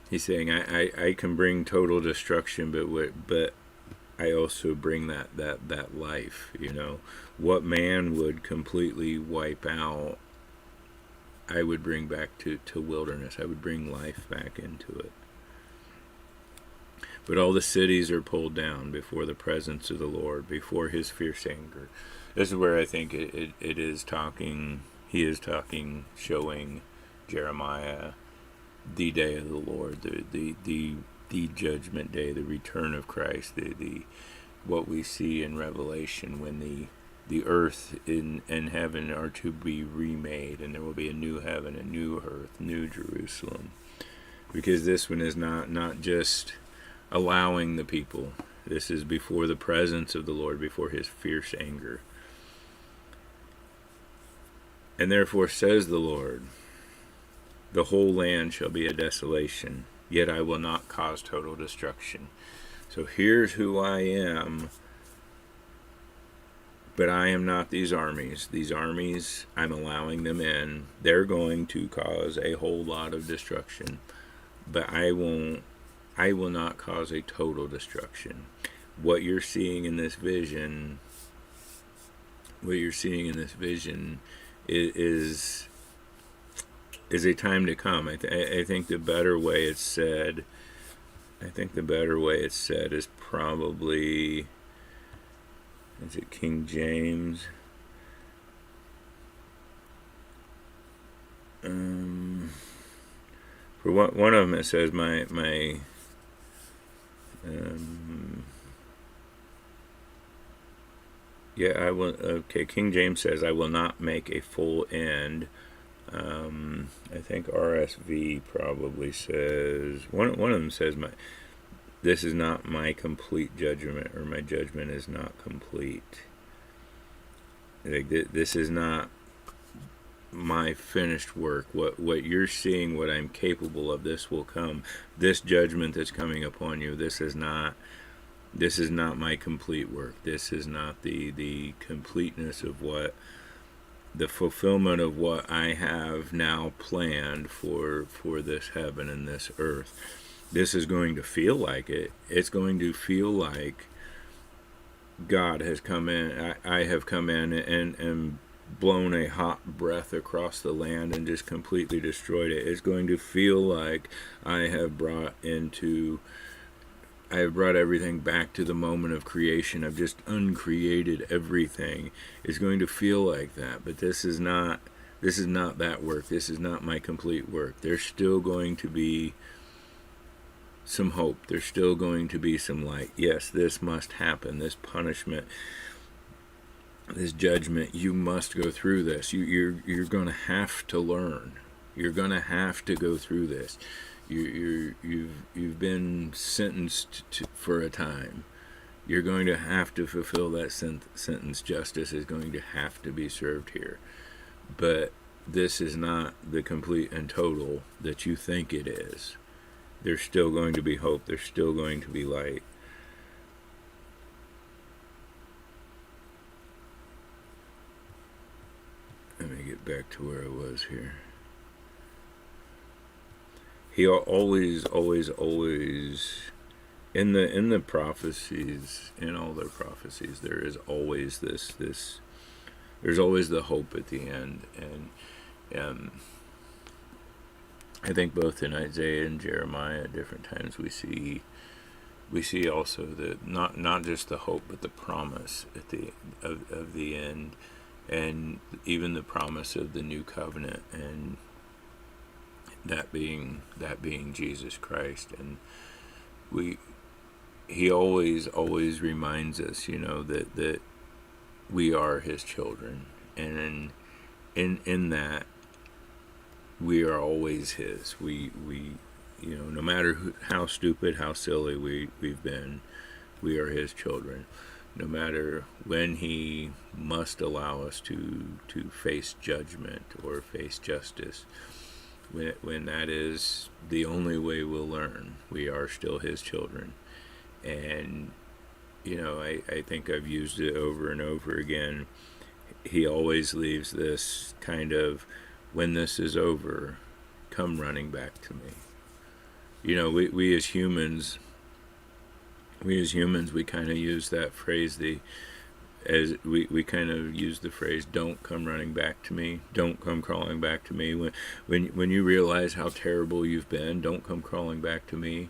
He's saying, I can bring total destruction, but I also bring that life. What man would completely wipe out, I would bring back to wilderness. I would bring life back into it. But all the cities are pulled down before the presence of the Lord, before his fierce anger. This is where I think it is talking, he is talking, showing Jeremiah the day of the Lord, the judgment day, the return of Christ, the what we see in Revelation, when the earth and heaven are to be remade, and there will be a new heaven, a new earth, new Jerusalem. Because this one is not just allowing the people. This is before the presence of the Lord, before his fierce anger. And therefore says the Lord, the whole land shall be a desolation, yet I will not cause total destruction. So here's who I am, but I am not these armies. These armies, I'm allowing them in. They're going to cause a whole lot of destruction, but I will not cause a total destruction. What you're seeing in this vision is a time to come. I think the better way it's said is probably, is it King James? For one of them it says I will. Okay, King James says, I will not make a full end. I think RSV probably says, one of them says, this is not my complete judgment, or my judgment is not complete. Like, this is not my finished work. What you're seeing, what I'm capable of, this will come. This judgment that's coming upon you, this is not my complete work. This is not the completeness of what, the fulfillment of what I have now planned for this heaven and this earth. This is going to feel like it. It's going to feel like God has come in. I have come in and blown a hot breath across the land and just completely destroyed it. It's going to feel like I have brought everything back to the moment of creation. I've just uncreated everything. It's going to feel like that, but this is not This is not that work. This is not my complete work. There's still going to be some hope. There's still going to be some light. Yes, this must happen. This punishment, this judgment, you must go through this. You're going to have to learn. You're going to have to go through this. You've been sentenced for a time. You're going to have to fulfill that sentence. Justice is going to have to be served here. But this is not the complete and total that you think it is. There's still going to be hope. There's still going to be light. Let me get back to where I was here. He always in the prophecies, in all their prophecies, there is always this there's always the hope at the end. And I think both in Isaiah and Jeremiah at different times we see also that not just the hope but the promise at the of the end, and even the promise of the new covenant, and that being Jesus Christ. And he always reminds us, that we are his children, and in that we are always his. We no matter how stupid, how silly we've been, we are his children. No matter when he must allow us to face judgment or face justice, when that is the only way we'll learn, we are still his children. And I think I've used it over and over again. He always leaves this kind of, when this is over, come running back to me. We as humans, we kind of use that phrase, we kind of use the phrase, don't come running back to me, don't come crawling back to me. When you realize how terrible you've been, don't come crawling back to me.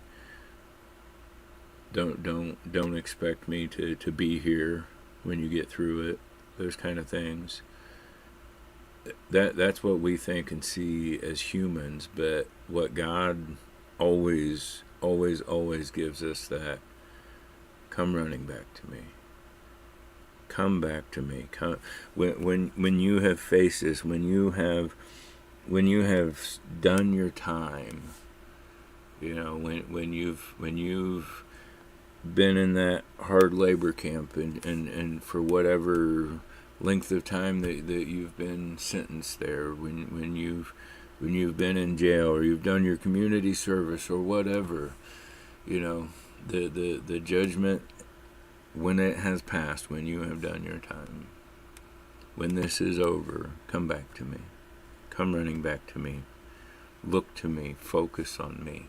Don't expect me to be here when you get through it. Those kind of things. That's what we think and see as humans, but what God always gives us, that come running back to me. Come back to me. Come when you have faced this, when you have done your time, when you've been in that hard labor camp, and for whatever length of time that you've been sentenced there, when you've been in jail, or you've done your community service or whatever, the judgment, when it has passed, when you have done your time, when this is over, come back to me. Come running back to me. Look to me. Focus on me.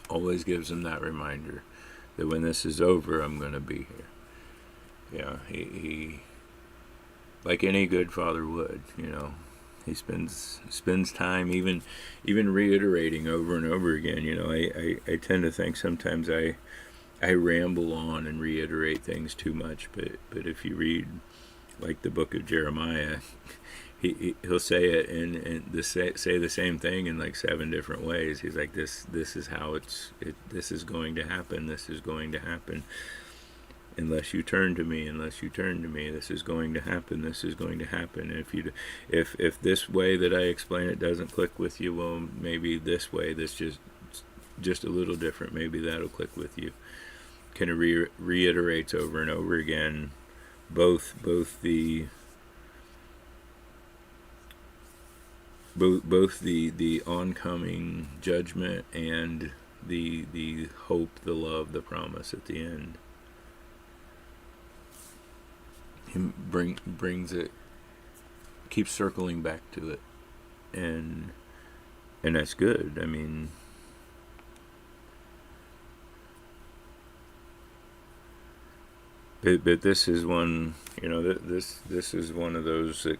Always gives them that reminder that when this is over, I'm going to be here. Yeah, he like any good father would, he spends time even reiterating over and over again. I tend to think sometimes I ramble on and reiterate things too much, but if you read like the book of Jeremiah, he'll say it and say the same thing in like 7 different ways. He's like, this is how this is going to happen. This is going to happen. Unless you turn to me, this is going to happen. This is going to happen. And if this way that I explain it doesn't click with you, well, maybe this way that's just a little different, maybe that'll click with you. Kind of reiterates over and over again both the oncoming judgment and the hope, the love, the promise at the end. He brings it, keeps circling back to it, and that's good. I mean, but this is one, this is one of those that,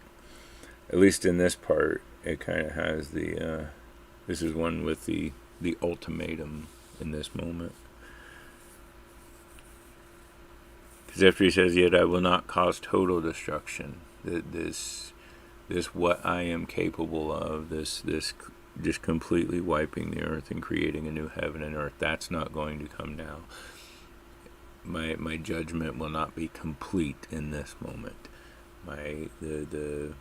at least in this part, it kind of has this is one with the ultimatum in this moment. Because after he says, yet I will not cause total destruction, this this what I am capable of, this just completely wiping the earth and creating a new heaven and earth, that's not going to come now. My judgment will not be complete in this moment. The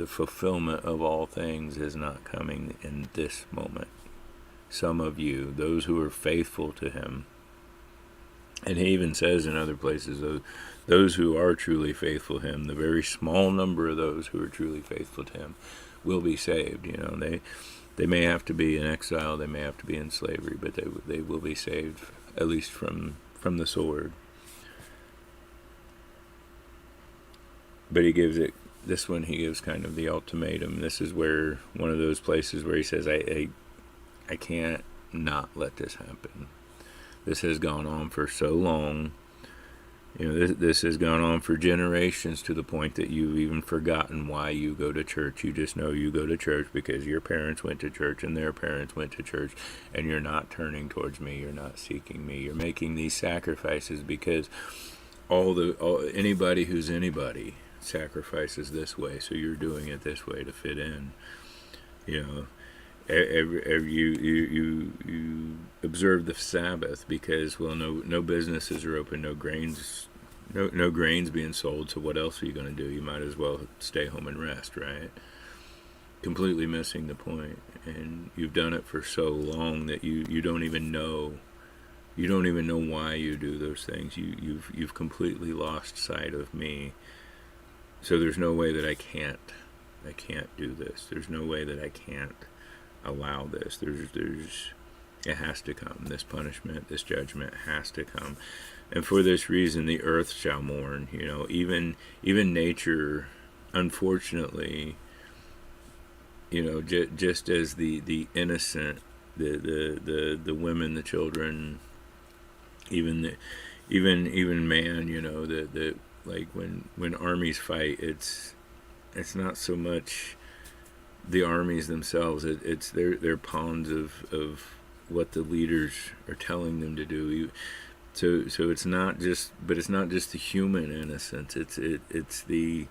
fulfillment of all things is not coming in this moment. Some of you, those who are faithful to him, and he even says in other places, those who are truly faithful to him, the very small number of those who are truly faithful to him, will be saved. They may have to be in exile, they may have to be in slavery, but they will be saved, at least from the sword. But he gives kind of the ultimatum. This is where one of those places where he says, I can't not let this happen. This has gone on for so long. This has gone on for generations, to the point that you've even forgotten why you go to church. You just know you go to church because your parents went to church and their parents went to church, and you're not turning towards me. You're not seeking me. You're making these sacrifices because anybody who's anybody sacrifices this way, so you're doing it this way to fit in. You observe the Sabbath because, well, no businesses are open, no grains being sold, so what else are you going to do? You might as well stay home and rest, right? Completely missing the point. And you've done it for so long that you don't even know why you do those things. You've completely lost sight of me. So there's no way that I can't do this. There's no way that I can't allow this. It has to come. This punishment, this judgment has to come. And for this reason, the earth shall mourn. Even nature, unfortunately, just as the innocent, the women, the children, even man, that like when armies fight, it's not so much the armies themselves, it's their pawns of what the leaders are telling them to do. So it's not just the human innocence. It's the,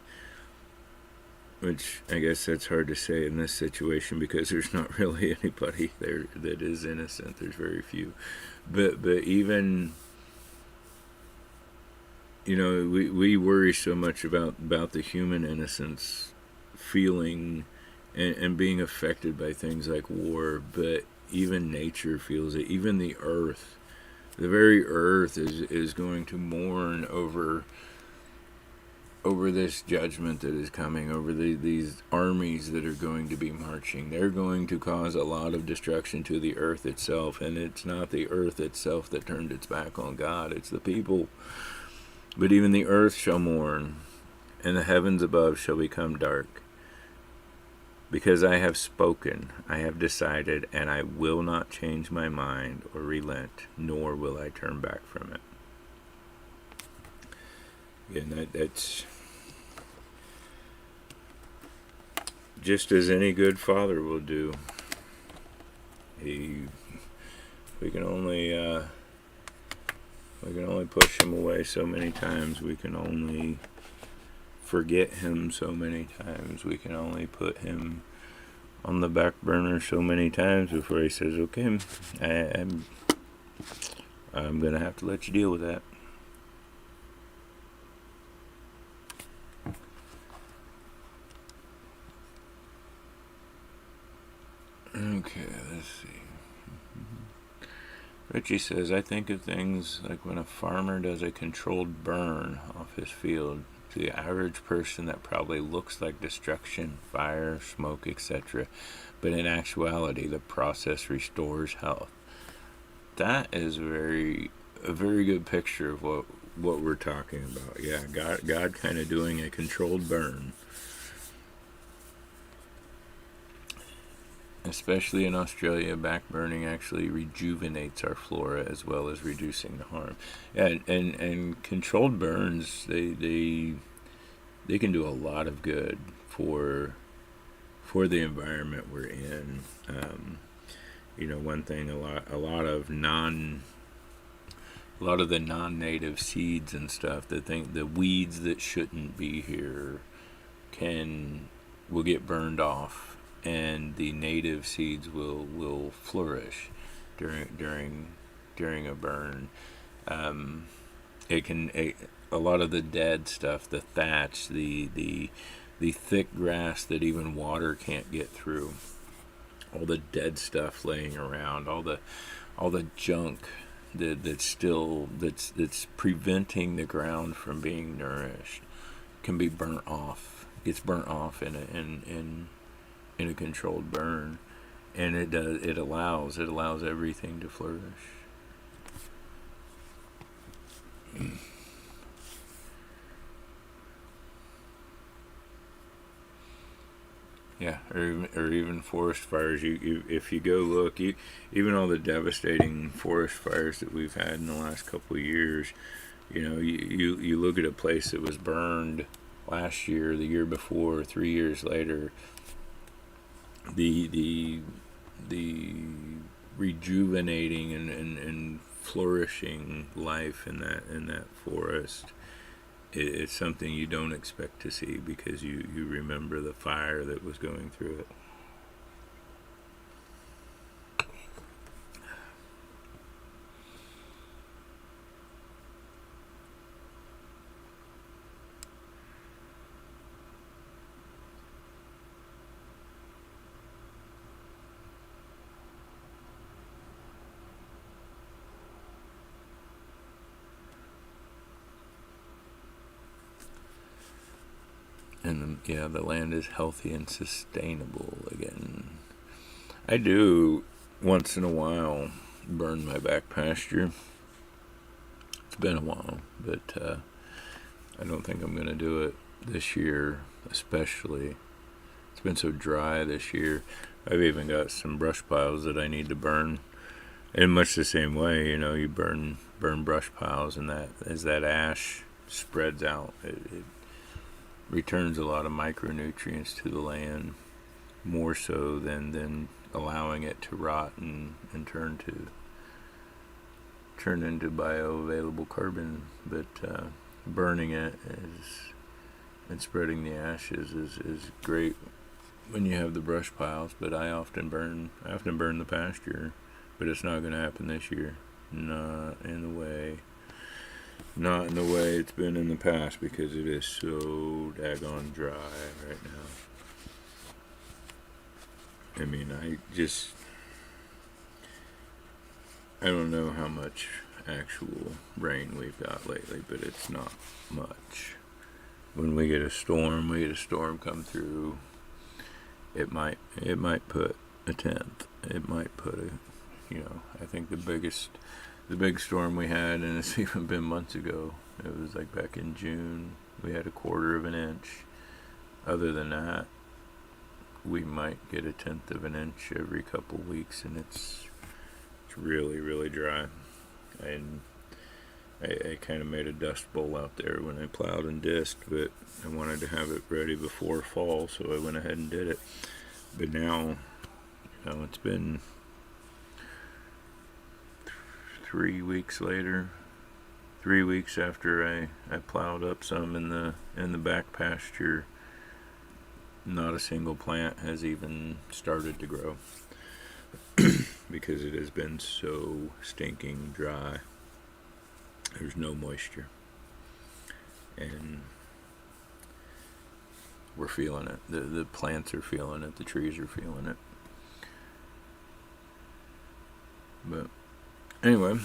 which I guess that's hard to say in this situation because there's not really anybody there that is innocent. There's very few, but even, we worry so much about the human innocence feeling and being affected by things like war, but even nature feels it. Even the earth, the very earth is going to mourn over this judgment that is coming, over these armies that are going to be marching. They're going to cause a lot of destruction to the earth itself, and it's not the earth itself that turned its back on God, it's the people. But even the earth shall mourn, and the heavens above shall become dark. Because I have spoken, I have decided, and I will not change my mind or relent, nor will I turn back from it. Again, that's just as any good father will do. We can only push him away so many times. We can only forget him so many times. We can only put him on the back burner so many times before he says, okay, I'm going to have to let you deal with that. Okay, let's see. Richie says, I think of things like when a farmer does a controlled burn off his field. To the average person, that probably looks like destruction, fire, smoke, etc. But in actuality, the process restores health. That is a very good picture of what we're talking about. Yeah, God kind of doing a controlled burn. Especially in Australia, backburning actually rejuvenates our flora as well as reducing the harm. And controlled burns, they can do a lot of good for the environment we're in. One thing, a lot of the non-native seeds and stuff, the weeds that shouldn't be here can will get burned off, and the native seeds will flourish during a burn. Um, a lot of the dead stuff, the thatch, the thick grass that even water can't get through, all the dead stuff laying around, all the junk that's preventing the ground from being nourished can be burnt off. Gets burnt off in a controlled burn, and it allows everything to flourish. Yeah, or even forest fires. If you go look, even all the devastating forest fires that we've had in the last couple of years, you look at a place that was burned last year, the year before, 3 years later, the rejuvenating and flourishing life in that forest. It's something you don't expect to see because you remember the fire that was going through it. And the land is healthy and sustainable again. I do once in a while burn my back pasture. It's been a while, but I don't think I'm going to do it this year, especially. It's been so dry this year. I've even got some brush piles that I need to burn. In much the same way, you burn brush piles, and that as that ash spreads out, it returns a lot of micronutrients to the land, more so than allowing it to rot and turn into bioavailable carbon. But burning it and spreading the ashes is great when you have the brush piles. But I often burn the pasture, but it's not going to happen this year. Not in the way it's been in the past, because it is so daggone dry right now. I mean, I don't know how much actual rain we've got lately, but it's not much. When we get a storm come through, it might put a tenth. It might put I think the big storm we had, and it's even been months ago, it was like back in June, we had 1/4 of an inch. Other than that, we might get 1/10 of an inch every couple weeks, and it's really, really dry. And I kind of made a dust bowl out there when I plowed and disked, but I wanted to have it ready before fall, so I went ahead and did it. But now, it's been 3 weeks later, 3 weeks after I plowed up some in the back pasture. Not a single plant has even started to grow because it has been so stinking dry. There's no moisture, and we're feeling it. The plants are feeling it. The trees are feeling it. But anyway,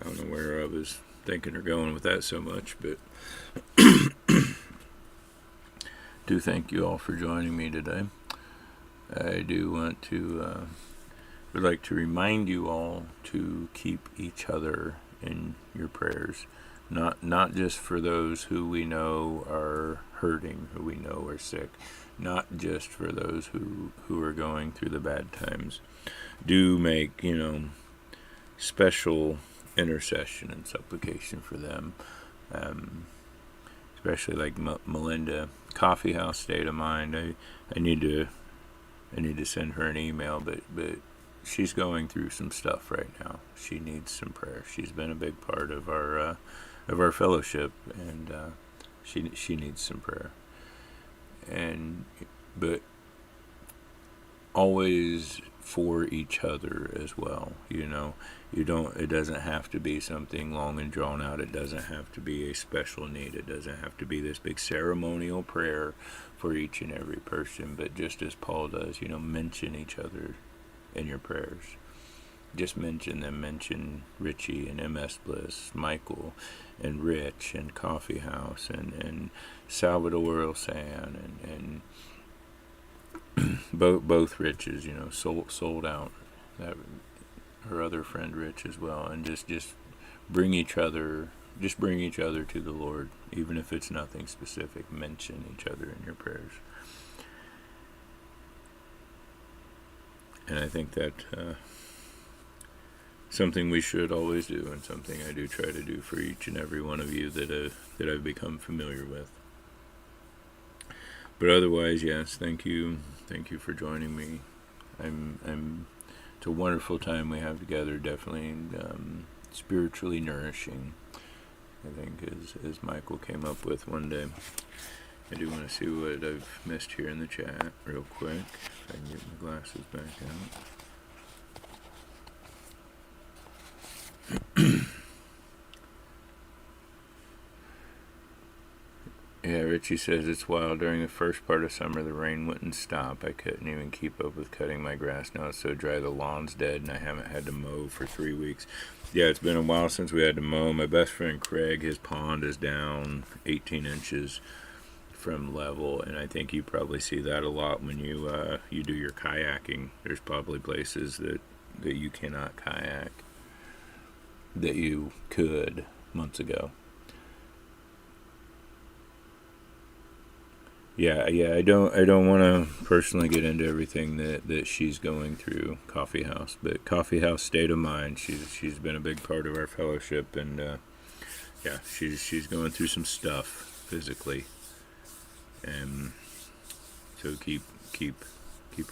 I don't know where I was thinking or going with that so much, but do thank you all for joining me today. I do want to would like to remind you all to keep each other in your prayers, not just for those who we know are hurting, who we know are sick, not just for those who are going through the bad times. Do make special intercession and supplication for them, especially like Melinda, Coffee House State of Mind. I need to send her an email, but she's going through some stuff right now. She needs some prayer. She's been a big part of our fellowship, and she needs some prayer. and but always for each other as well. It doesn't have to be something long and drawn out. It doesn't have to be a special need. It doesn't have to be this big ceremonial prayer for each and every person. But just as Paul does, mention each other in your prayers. Just mention them. Mention Richie and MS Bliss, Michael and Rich and Coffee House and Salvador Ilsan and both Riches, sold out. That her other friend Rich as well, and just bring each other to the Lord, even if it's nothing specific. Mention each other in your prayers, and I think that something we should always do, and something I do try to do for each and every one of you that I've become familiar with. But otherwise, yes, thank you for joining me. It's a wonderful time we have together. Definitely spiritually nourishing, I think, as Michael came up with one day. I do want to see what I've missed here in the chat real quick. If I can get my glasses back out. Yeah, Richie says it's wild. During the first part of summer, the rain wouldn't stop. I couldn't even keep up with cutting my grass. Now it's so dry, the lawn's dead, and I haven't had to mow for 3 weeks. Yeah, it's been a while since we had to mow. My best friend Craig, his pond is down 18 inches from level, and I think you probably see that a lot when you do your kayaking. There's probably places that you cannot kayak that you could months ago. Yeah, I don't want to personally get into everything that she's going through, Coffee House, but Coffee House state of mind. She's been a big part of our fellowship, and yeah, she's going through some stuff physically, and so keep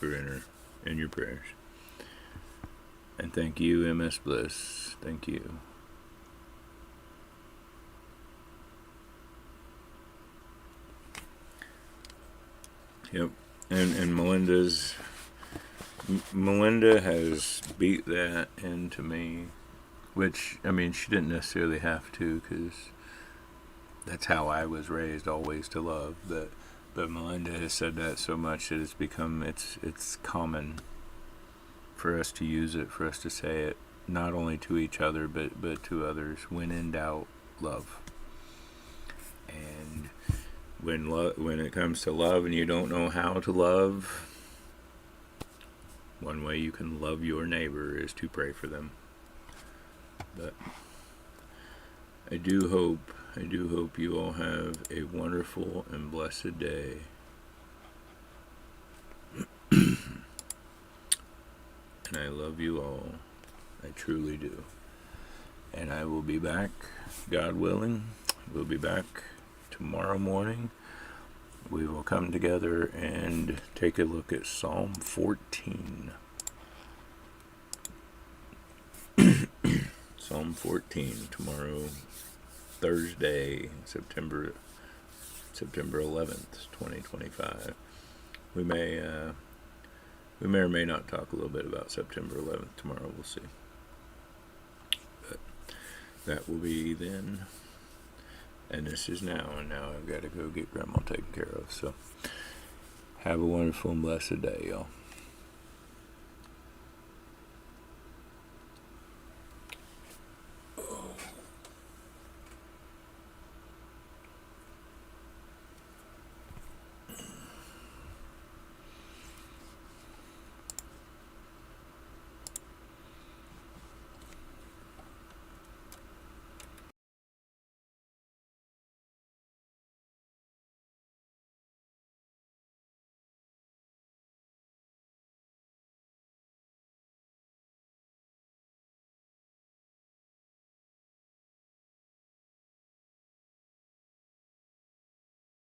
her in your prayers. And thank you, MS Bliss. Thank you. Yep, and Melinda has beat that into me, which, I mean, she didn't necessarily have to, because that's how I was raised, always to love, but Melinda has said that so much that it's common for us to use it, for us to say it, not only to each other, but to others. When in doubt, love. And when it comes to love and you don't know how to love, one way you can love your neighbor is to pray for them. But I do hope you all have a wonderful and blessed day. And I love you all. I truly do. And I will be back, God willing. We'll be back tomorrow morning. We will come together and take a look at Psalm 14. Psalm 14 tomorrow, Thursday, September 11th, 2025. We may or may not talk a little bit about September 11th tomorrow. We'll see. But that will be then. And this is now, and now I've got to go get Grandma taken care of. So have a wonderful and blessed day, y'all.